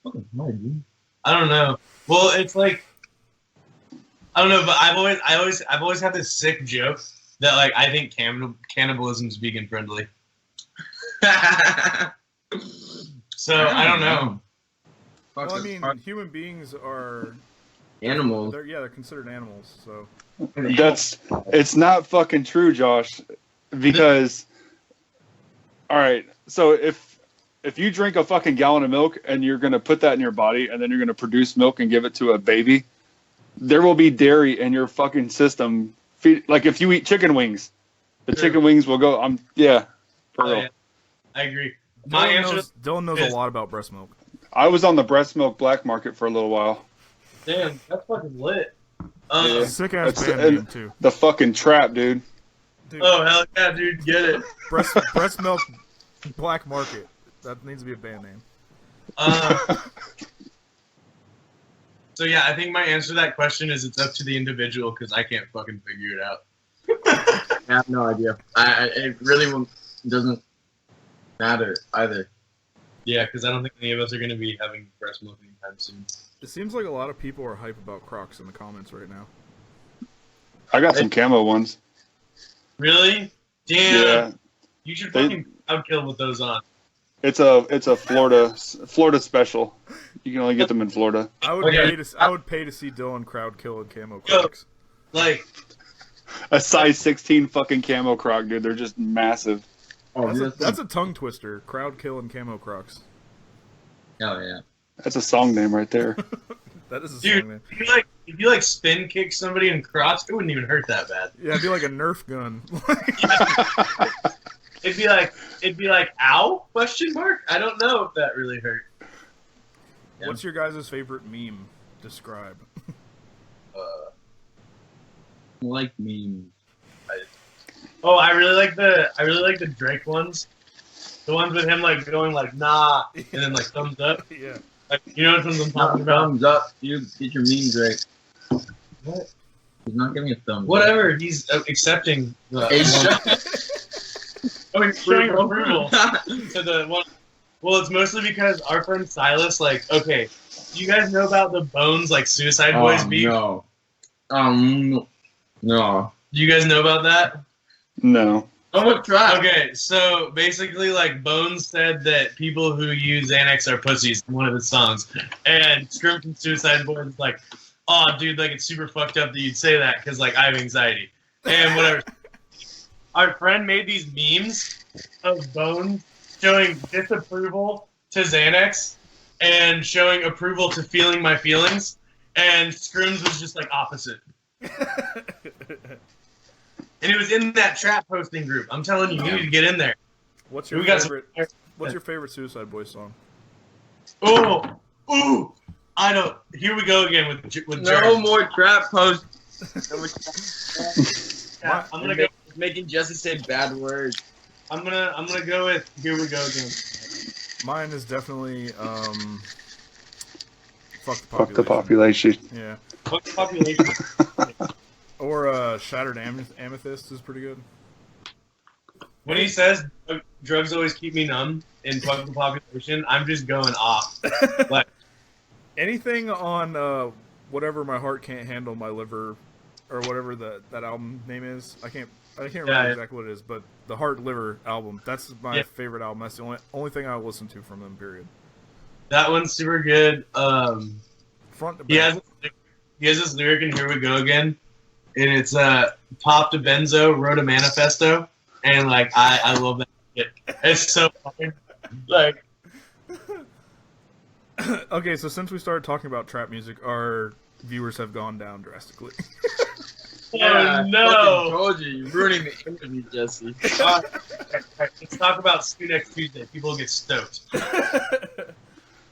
fucking hard, dude. I don't know. Well, it's like I don't know, but I've always had this sick joke that like I think cannibalism is vegan friendly. So I don't know. Well, I mean, human beings are Animals. They're considered animals. So It's not fucking true, Josh. Because, all right, so if you drink a fucking gallon of milk and you're gonna put that in your body and then you're gonna produce milk and give it to a baby, there will be dairy in your fucking system. Like if you eat chicken wings, the chicken wings will go. For real. Yeah. I agree. My answer. Dylan knows a lot about breast milk. I was on the breast milk black market for a little while. Damn, that's fucking lit. Yeah. Sick ass That's band name too. The fucking trap, dude. Oh hell yeah, dude, get it. Breast milk black market. That needs to be a band name. So yeah, I think my answer to that question is it's up to the individual because I can't fucking figure it out. I have no idea. It really doesn't matter either. Yeah, because I don't think any of us are going to be having breast milk anytime soon. It seems like a lot of people are hype about Crocs in the comments right now. I got some camo ones. Really? Damn. Yeah. You should fucking crowd kill with those on. It's a Florida special. You can only get them in Florida. I would pay to see Dylan crowd kill in camo Crocs. Like a size 16 fucking camo Croc, dude. They're just massive. Oh, that's a tongue twister. Crowd kill in camo Crocs. Oh yeah. That's a song name right there. That is a dude, song name. if you spin kick somebody in Crocs, it wouldn't even hurt that bad. Yeah, it'd be like a Nerf gun. It'd be like, ow? Question mark? I don't know if that really hurt. Yeah. What's your guys' favorite meme? Describe. Like memes. I really like the Drake ones. The ones with him like going like nah and then like thumbs up. Yeah. Like, you know what I'm talking about? Thumbs up. You get your meme, Drake. What? He's not giving a thumbs Whatever. He's accepting. Showing approval to the one. Well, it's mostly because our friend Silas, like, okay, do you guys know about the Bones, like, Suicide Boys beef? No. No. Do you guys know about that? No. Oh, try. Okay, so basically, like, Bones said that people who use Xanax are pussies in one of his songs. And Scrim from Suicide Boys is like, oh, dude, like, it's super fucked up that you'd say that because, like, I have anxiety. And whatever. Our friend made these memes of Bones showing disapproval to Xanax and showing approval to feeling my feelings. And Skrimz was just, like, opposite. And it was in that trap posting group. I'm telling you, you need to get in there. What's your favorite Suicide Boys song? Ooh, I know. Here we go again with No Jared. more trap posts. Yeah, I'm gonna go. Making Jesse say bad words. I'm gonna go with Here We Go Again. Mine is definitely Fuck the population. Yeah. Fuck the population. Or Shattered Amethyst is pretty good. When he says drugs always keep me numb in Fuck the Population, I'm just going off. Like anything on whatever my heart can't handle, my liver, or whatever that album name is. I can't remember exactly what it is, but the Heart Liver album. That's my favorite album. That's the only thing I listen to from them. Period. that one's super good. Front to back. He has this lyric in Here We Go Again, and it's popped a benzo, wrote a manifesto, and like I love that shit. It's so fucking like. Okay, so since we started talking about trap music, our viewers have gone down drastically. Oh no! I told you, you're ruining the interview, Jesse. Let's talk about See You Next Tuesday. People get stoked.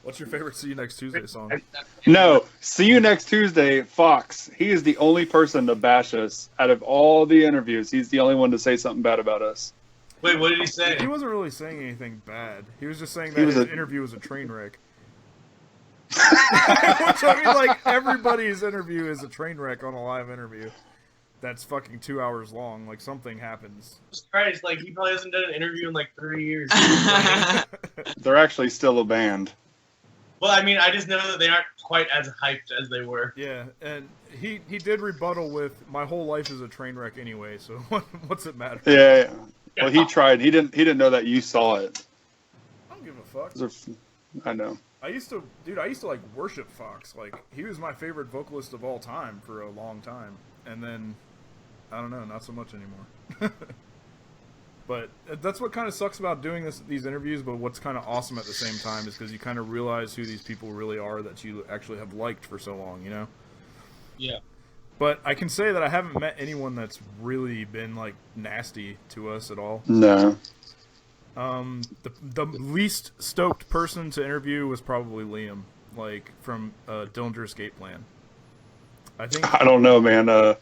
What's your favorite See You Next Tuesday song? No, See You Next Tuesday, Fox. He is the only person to bash us out of all the interviews. He's the only one to say something bad about us. Wait, what did he say? He wasn't really saying anything bad. He was just saying that his interview was a train wreck. Which, I mean, like, everybody's interview is a train wreck on a live interview. That's fucking 2 hours long. Like, something happens. Christ, like, he probably hasn't done an interview in like 3 years. They're actually still a band. Well, I mean, I just know that they aren't quite as hyped as they were. Yeah, and he did rebuttal with, "My whole life is a train wreck anyway, so what's it matter?" Yeah. Well, he tried. He didn't know that you saw it. I don't give a fuck. I know. I used to like worship Fox. Like, he was my favorite vocalist of all time for a long time, and then I don't know, not so much anymore. But that's what kind of sucks about doing these interviews, but what's kind of awesome at the same time is because you kind of realize who these people really are that you actually have liked for so long, you know? Yeah. But I can say that I haven't met anyone that's really been, like, nasty to us at all. No. The least stoked person to interview was probably Liam, like, from Dillinger Escape Plan. I don't know, man.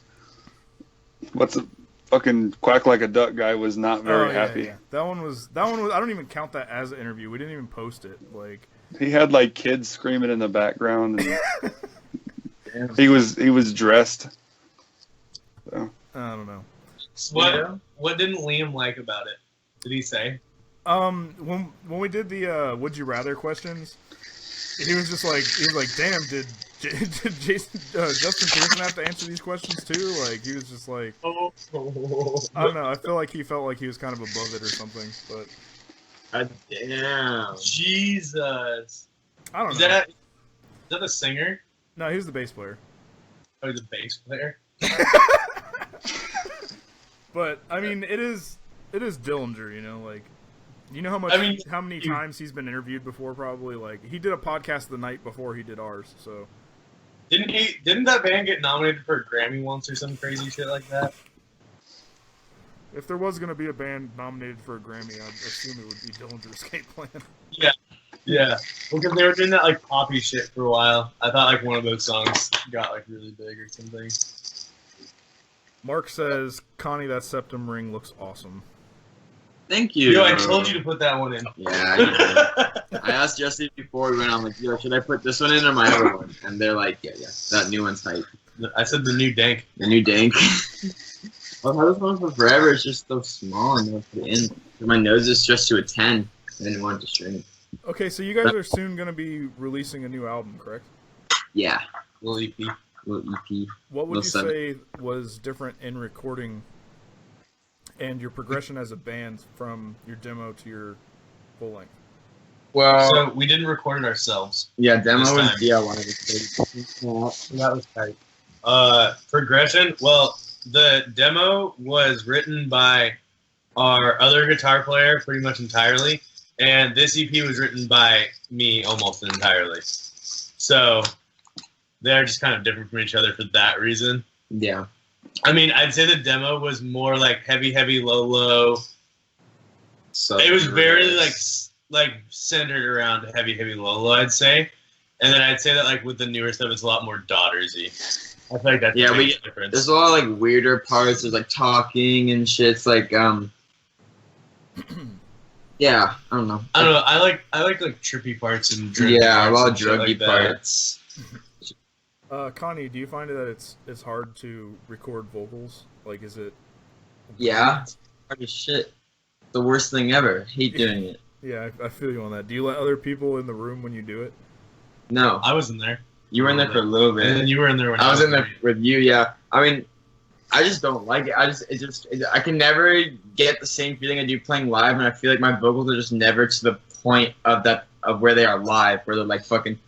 What's it? Fucking Quack Like a Duck guy was not very happy. Yeah. That one was. I don't even count that as an interview. We didn't even post it. Like, he had like kids screaming in the background. And he was dressed. So. I don't know. What didn't Liam like about it? Did he say? When we did the Would You Rather questions, he was like, damn, did Justin Pearson have to answer these questions too? Like, he was just like, I don't know. I feel like he felt like he was kind of above it or something. But damn, Jesus, I don't know. Is that the singer? No, he was the bass player. Oh, the bass player. But I mean, it is Dillinger, you know, like. You know how many times he's been interviewed before? Probably, like, he did a podcast the night before he did ours. So didn't that band get nominated for a Grammy once or some crazy shit like that? If there was gonna be a band nominated for a Grammy, I'd assume it would be Dillinger Escape Plan. Yeah. Well, because they were doing that like poppy shit for a while. I thought like one of those songs got like really big or something. Mark says, "Connie, that septum ring looks awesome." Thank you. Yo, I told you to put that one in. Yeah, I asked Jesse before we went on, like, yo, should I put this one in or my other one? And they're like, yeah, that new one's tight. I said the new dank. The new dank. I've had this one for forever. It's just so small and to put it in. My nose is stretched to a 10. I didn't want it to shrink. Okay, so you guys are soon going to be releasing a new album, correct? Yeah. Little EP. What would you say was different in recording and your progression as a band from your demo to your full length? Well, so we didn't record it ourselves. Yeah, demo was DIY. That was tight. Progression. Well, the demo was written by our other guitar player pretty much entirely, and this EP was written by me almost entirely. So they're just kind of different from each other for that reason. Yeah. I mean, I'd say the demo was more like heavy, low. So it was very like centered around heavy, low, I'd say. And then I'd say that like with the newer stuff, it's a lot more Daughtersy. I feel like that's the biggest difference. There's a lot of like weirder parts. There's like talking and shit. It's like yeah, I don't know. I like trippy parts and druggy parts, a lot of druggy parts. Connie, do you find that it's hard to record vocals? Like, is it? Yeah, it's hard as shit. The worst thing ever. Hate doing it. Yeah, I feel you on that. Do you let other people in the room when you do it? No, I was in there. You were in there for a little bit, and then you were in there when I was in there with you. Yeah, I mean, I just don't like it. I can never get the same feeling I do playing live, and I feel like my vocals are just never to the point of where they are live, where they're like fucking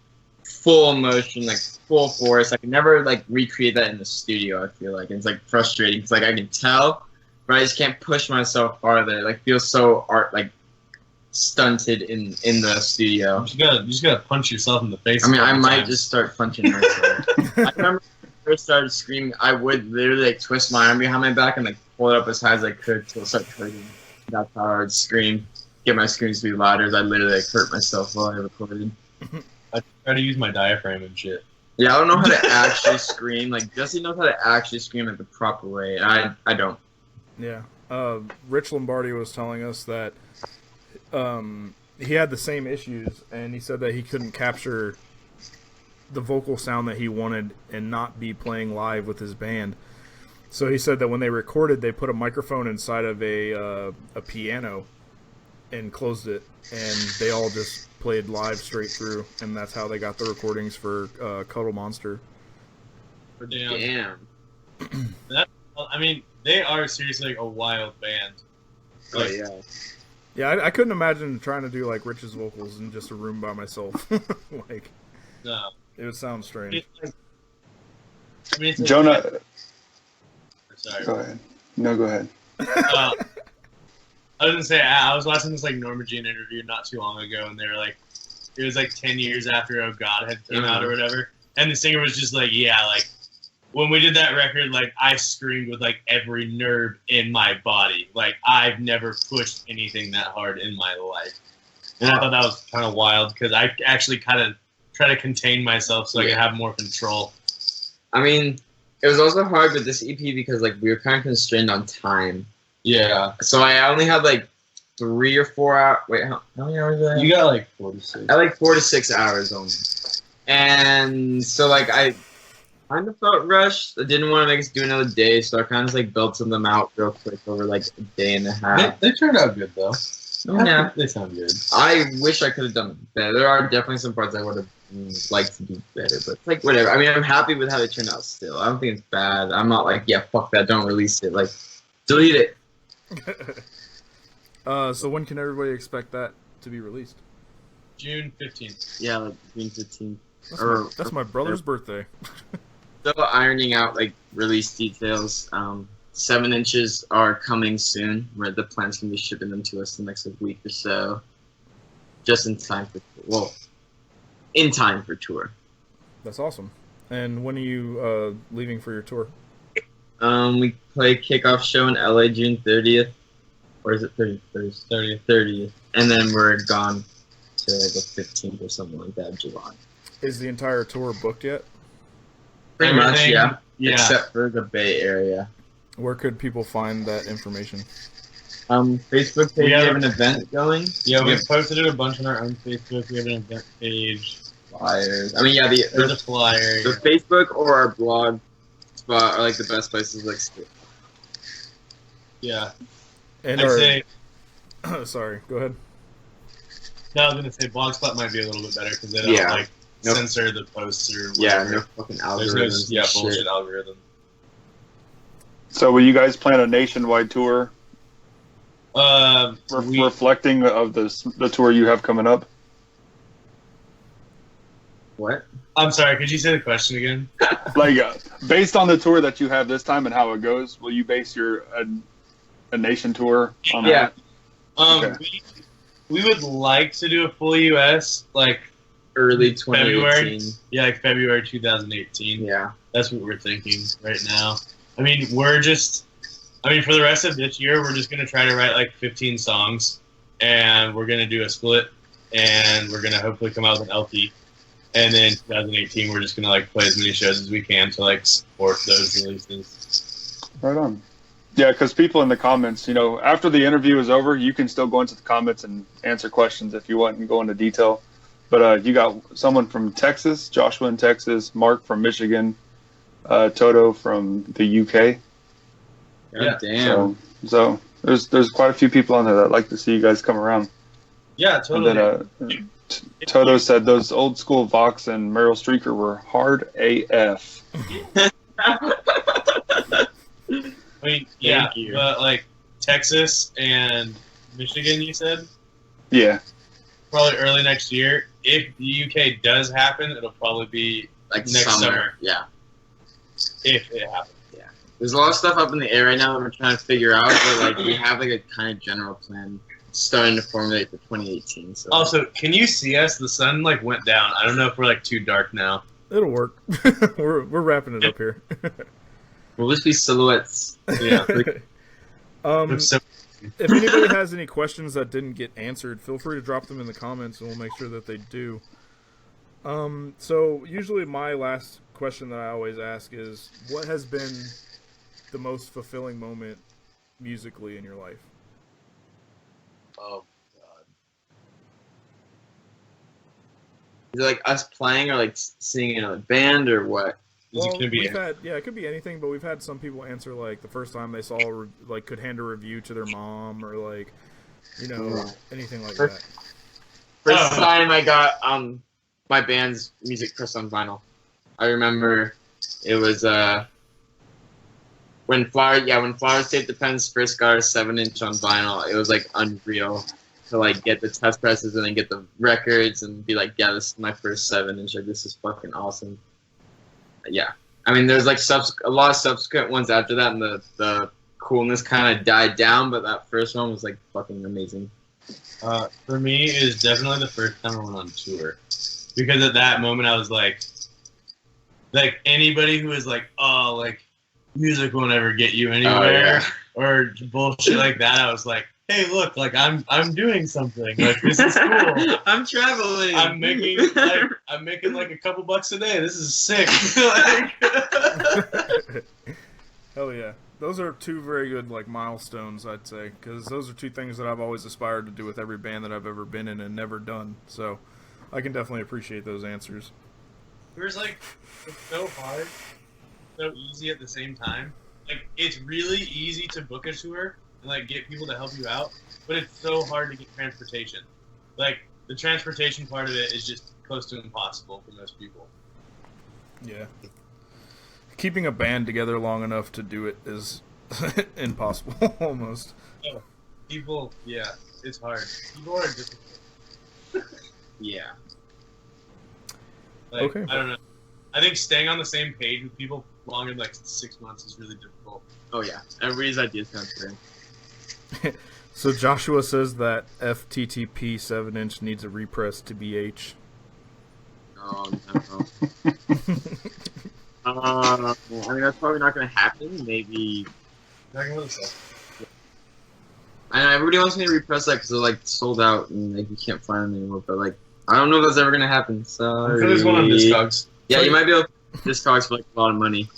full emotion, like full force. I can never like recreate that in the studio. I feel like and it's like frustrating because like I can tell, but I just can't push myself farther. It, like feels so stunted in the studio. You just gotta punch yourself in the face. I mean, I might just start punching myself. I remember when I first started screaming, I would literally like twist my arm behind my back and like pull it up as high as I could till it started hurting. That's how I would scream. Get my screams to be louder. As I literally like hurt myself while I recorded. I try to use my diaphragm and shit. Yeah, I don't know how to actually scream. Like Jesse knows how to actually scream like the proper way, and I don't. Yeah. Rich Lombardi was telling us that he had the same issues, and he said that he couldn't capture the vocal sound that he wanted and not be playing live with his band. So he said that when they recorded, they put a microphone inside of a piano and closed it, and they all just played live straight through, and that's how they got the recordings for Cuddle Monster. Damn. I mean, they are seriously like a wild band. Oh yeah. Yeah, I couldn't imagine trying to do like Rich's vocals in just a room by myself. Like, No. it would sound strange. It's like, Jonah, sorry. go ahead. No, go ahead. I was gonna say I was watching this like Norma Jean interview not too long ago, and they were like, it was like 10 years after Oh God had come out or whatever, and the singer was just like, yeah, like when we did that record, like I screamed with like every nerve in my body, like I've never pushed anything that hard in my life, and I thought that was kind of wild because I actually kind of try to contain myself so I can have more control. I mean, it was also hard with this EP because like we were kind of constrained on time. Yeah. So I only had like 3 or 4 hours. Wait, how many hours did I have? You got like 4 to 6. I had like 4 to 6 hours only. And so like I kind of felt rushed. I didn't want to make us do another day, so I kind of like built some of them out real quick over like a day and a half. They turned out good though. Yeah. They sound good. I wish I could have done better. There are definitely some parts I would have liked to do better, but it's like whatever. I mean, I'm happy with how they turned out still. I don't think it's bad. I'm not like, yeah, fuck that, don't release it. Like, delete it. So when can everybody expect that to be released? June 15th. Yeah, like June 15th. That's my brother's birthday. Still ironing out like release details. 7 inches are coming soon. Where the plant's gonna be shipping them to us the next week or so, just in time for in time for tour. That's awesome. And when are you leaving for your tour? We play kickoff show in LA June 30th, or is it 31st? 30th, and then we're gone to the 15th or something like that, July. Is the entire tour booked yet? Pretty much, yeah. Yeah. Except for the Bay Area. Where could people find that information? Facebook page, we have an event going. Yeah, we posted it a bunch on our own Facebook. We have an event page. Flyers. I mean, yeah, There's a flyer. The Facebook or our blog spot are like the best places. Like, Yeah. And I'd say, sorry, go ahead. no, I was gonna say Blogspot might be a little bit better because they don't censor the posts or whatever. yeah, no fucking algorithms. There's no bullshit algorithm. So will you guys plan a nationwide tour We, reflecting of the tour you have coming up? What? I'm sorry, could you say the question again? Like, based on the tour that you have this time and how it goes, will you base your a nation tour on Yeah. that? We would like to do a full US, like Early 2018. like February 2018. Yeah. That's what we're thinking right now. I mean, for the rest of this year, we're just going to try to write like 15 songs, and we're going to do a split, and we're going to hopefully come out with an LP. And then 2018, we're just going to like play as many shows as we can to like support those releases. Right on. Yeah, because people in the comments, after the interview is over, you can still go into the comments and answer questions if you want and go into detail. But you got someone from Texas, Joshua in Texas, Mark from Michigan, Toto from the UK. God damn. So there's quite a few people on there that like to see you guys come around. Yeah, totally. And then Toto said those old school Vox and Meryl Streaker were hard AF. I mean, yeah, but like Texas and Michigan, you said? Yeah. Probably early next year. If the UK does happen, it'll probably be Like next summer. Yeah. If it happens. Yeah. There's a lot of stuff up in the air right now that we're trying to figure out, but like we have like a kind of general plan starting to formulate for 2018. So. Also, can you see us? The sun like went down. I don't know if we're like too dark now. It'll work. we're wrapping it up here. We'll just be silhouettes. Yeah. If anybody has any questions that didn't get answered, feel free to drop them in the comments, and we'll make sure that they do. So usually my last question that I always ask is, what has been the most fulfilling moment musically in your life? Oh God. Is it like us playing or like singing in a band or what? Well, it could be anything, but we've had some people answer like the first time they saw could hand a review to their mom or like anything like that. First time I got my band's music pressed on vinyl. I remember it was when Flowers Tape the Pens first got a 7-inch on vinyl. It was like unreal to like get the test presses and then get the records and be like, yeah, this is my first 7-inch. Like, this is fucking awesome. Yeah, I mean, there's like a lot of subsequent ones after that, and the coolness kind of died down, but that first one was like fucking amazing. For me, it was definitely the first time I went on tour, because at that moment I was like anybody who was like, oh, like music won't ever get you anywhere, or bullshit like that. I was like, hey, look, like I'm doing something. Like, this is cool. I'm traveling. I'm making like a couple bucks a day. This is sick. Hell yeah. Those are two very good like milestones, I'd say, because those are two things that I've always aspired to do with every band that I've ever been in and never done. So I can definitely appreciate those answers. It's so hard, so easy at the same time. Like, it's really easy to book a tour and like get people to help you out, but it's so hard to get transportation. Like, the transportation part of it is just close to impossible for most people. Yeah. Keeping a band together long enough to do it is impossible, almost. Oh, people, yeah, it's hard. People are difficult. Yeah. Like, Okay. I don't know. I think staying on the same page with people longer than like 6 months is really difficult. Oh yeah. Everybody's idea sounds great. So Joshua says that FTTP 7-inch needs a repress to BH. Oh no. I mean, that's probably not going to happen. Maybe. Not gonna let us I know everybody wants me to repress that because they're like sold out and like you can't find them anymore. But like, I don't know if that's ever going to happen. So I'm sure there's one on Discogs. Yeah, you might be able to Discogs for like a lot of money.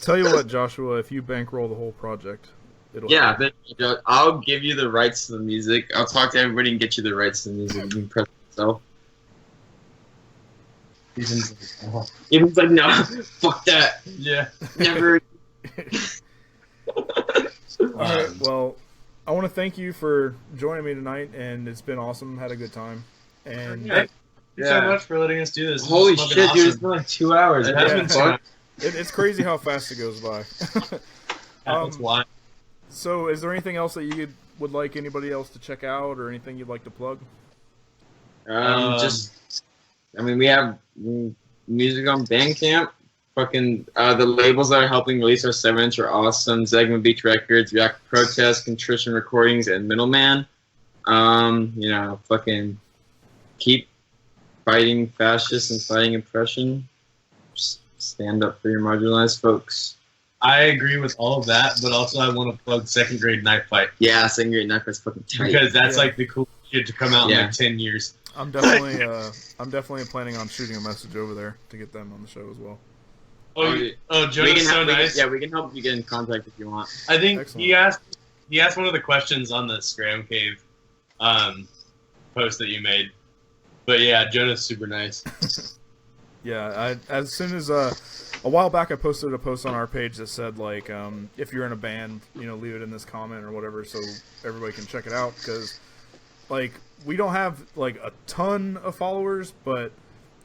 Tell you what, Joshua, if you bankroll the whole project, it'll Yeah, happen. but I'll give you the rights to the music. I'll talk to everybody and get you the rights to the music. You can press it yourself. Even's like, no, fuck that. Yeah. Never. Alright, well, I want to thank you for joining me tonight, and it's been awesome. Had a good time. And Thank you so much for letting us do this. Holy This has shit, been dude! It's awesome. been like 2 hours. It has Yeah. been fun. it's crazy how fast it goes by. That's why. So, is there anything else that you would like anybody else to check out, or anything you'd like to plug? I mean, we have music on Bandcamp. Fucking the labels that are helping release our 7-inch are awesome. Zegma Beach Records, React Protest, Contrition Recordings, and Middleman. You know, fucking keep fighting fascists and fighting oppression. Just stand up for your marginalized folks. I agree with all of that, but also I want to plug Second Grade Knife Fight. Yeah, Second Grade Knife Fight's fucking tight. Because that's Yeah. like the cool shit to come out in like 10 years. I'm definitely planning on shooting a message over there to get them on the show as well. Jonah's so nice. We can help you get in contact if you want. I think Excellent. he asked one of the questions on the Scram Cave post that you made. But yeah, Jonah's super nice. Yeah, as soon as a while back I posted a post on our page that said like if you're in a band, you know, leave it in this comment or whatever so everybody can check it out, because like we don't have like a ton of followers, but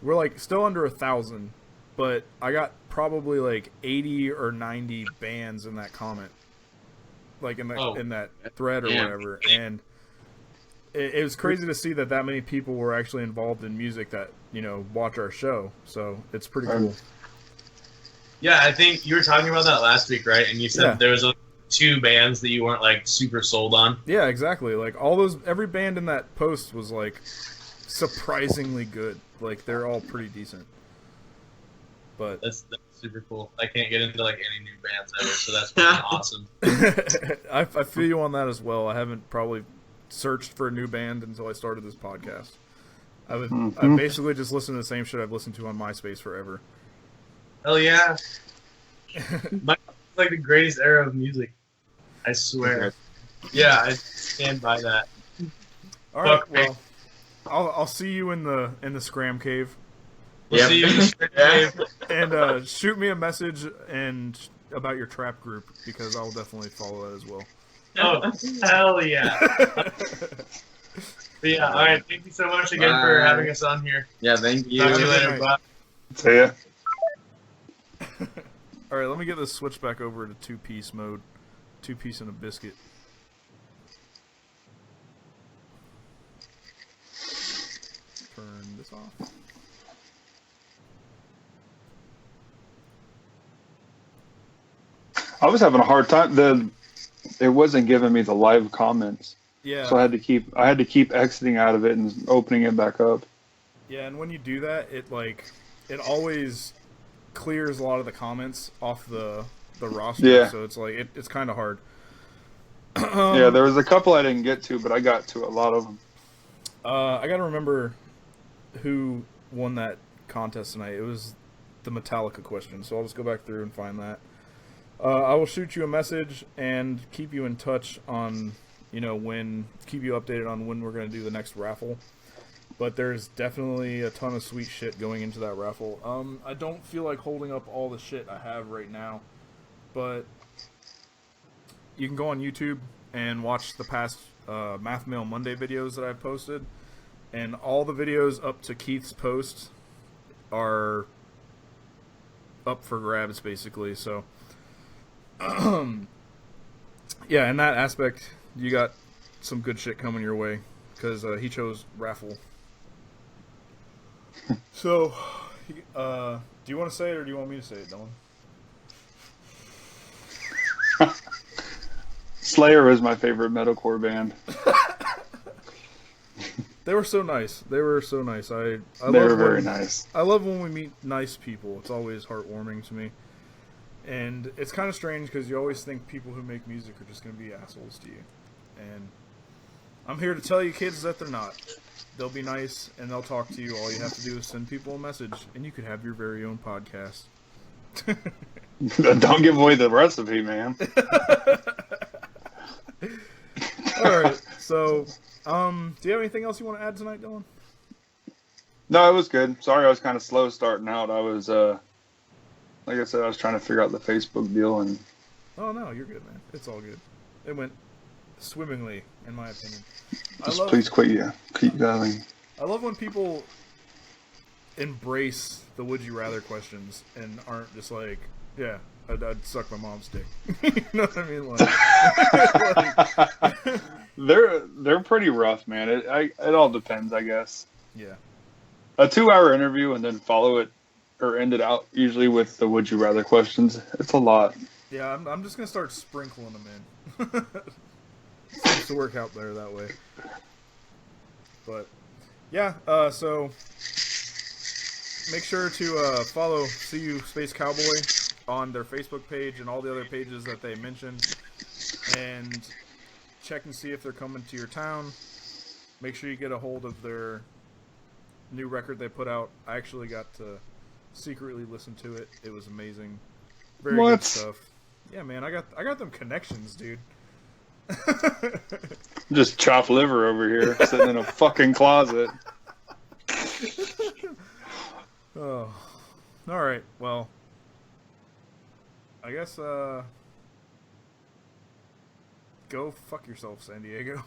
we're like still under 1,000. But I got probably like 80 or 90 bands in that comment, like in that thread or whatever, and it was crazy to see that many people were actually involved in music that, you know, watch our show. So it's pretty cool. Yeah, I think you were talking about that last week, right? And you said Yeah. there was only 2 bands that you weren't like super sold on. Yeah, exactly. Like every band in that post was like surprisingly good. Like they're all pretty decent. But That's super cool. I can't get into like any new bands ever, so that's fucking awesome. I feel you on that as well. I haven't probably searched for a new band until I started this podcast. I basically just listen to the same shit I've listened to on MySpace forever. Hell yeah. It's like the greatest era of music. I swear. Yeah, I stand by that. All right, Fuck me. well, I'll see you in the Scram Cave, We'll see you in the Scram Cave. and shoot me a message about your trap group, because I'll definitely follow that as well. Oh, hell yeah. But yeah, all right. Thank you so much again for having us on here. Yeah, thank you. Talk to you Have a good later. night. Bye. See ya. All right, let me get this switch back over to two-piece mode. Two-piece and a biscuit. Turn this off. I was having a hard time. It wasn't giving me the live comments, Yeah. so I had to keep exiting out of it and opening it back up. Yeah, and when you do that, it always clears a lot of the comments off the roster. Yeah. So it's like it's kind of hard. Yeah, there was a couple I didn't get to, but I got to a lot of them. I gotta remember who won that contest tonight. It was the Metallica question, so I'll just go back through and find that. I will shoot you a message and keep you in touch on, keep you updated on when we're going to do the next raffle. But there's definitely a ton of sweet shit going into that raffle. I don't feel like holding up all the shit I have right now, but you can go on YouTube and watch the past Math Mail Monday videos that I've posted, and all the videos up to Keith's post are up for grabs, basically, so... yeah, in that aspect, you got some good shit coming your way, because he chose raffle. So, do you want to say it, or do you want me to say it, Dylan? Slayer is my favorite metalcore band. They were so nice. They were so nice. They were very nice. I love when we meet nice people. It's always heartwarming to me. And it's kind of strange because you always think people who make music are just going to be assholes to you. And I'm here to tell you kids that they're not. They'll be nice and they'll talk to you. All you have to do is send people a message and you could have your very own podcast. Don't give away the recipe, man. Alright, so, do you have anything else you want to add tonight, Dylan? No, it was good. Sorry I was kind of slow starting out. I was, like I said, I was trying to figure out the Facebook deal, and... Oh, no, you're good, man. It's all good. It went swimmingly, in my opinion. Please keep going. I love when people embrace the would you rather questions and aren't just like, yeah, I'd suck my mom's dick. You know what I mean? Like, They're pretty rough, man. It all depends, I guess. yeah. A 2-hour interview and then follow it or end it out usually with the would you rather questions. It's a lot. Yeah, I'm just gonna start sprinkling them in. Seems to work out better that way. But yeah, so make sure to follow SeeYouSpaceCowboy on their Facebook page and all the other pages that they mentioned, and check and see if they're coming to your town. Make sure you get a hold of their new record they put out. I actually got to secretly listen to it. It was amazing. Very good stuff. Yeah, man, I got them connections, dude. Just chopped liver over here, sitting in a fucking closet. Oh, all right. Well, I guess go fuck yourself, San Diego.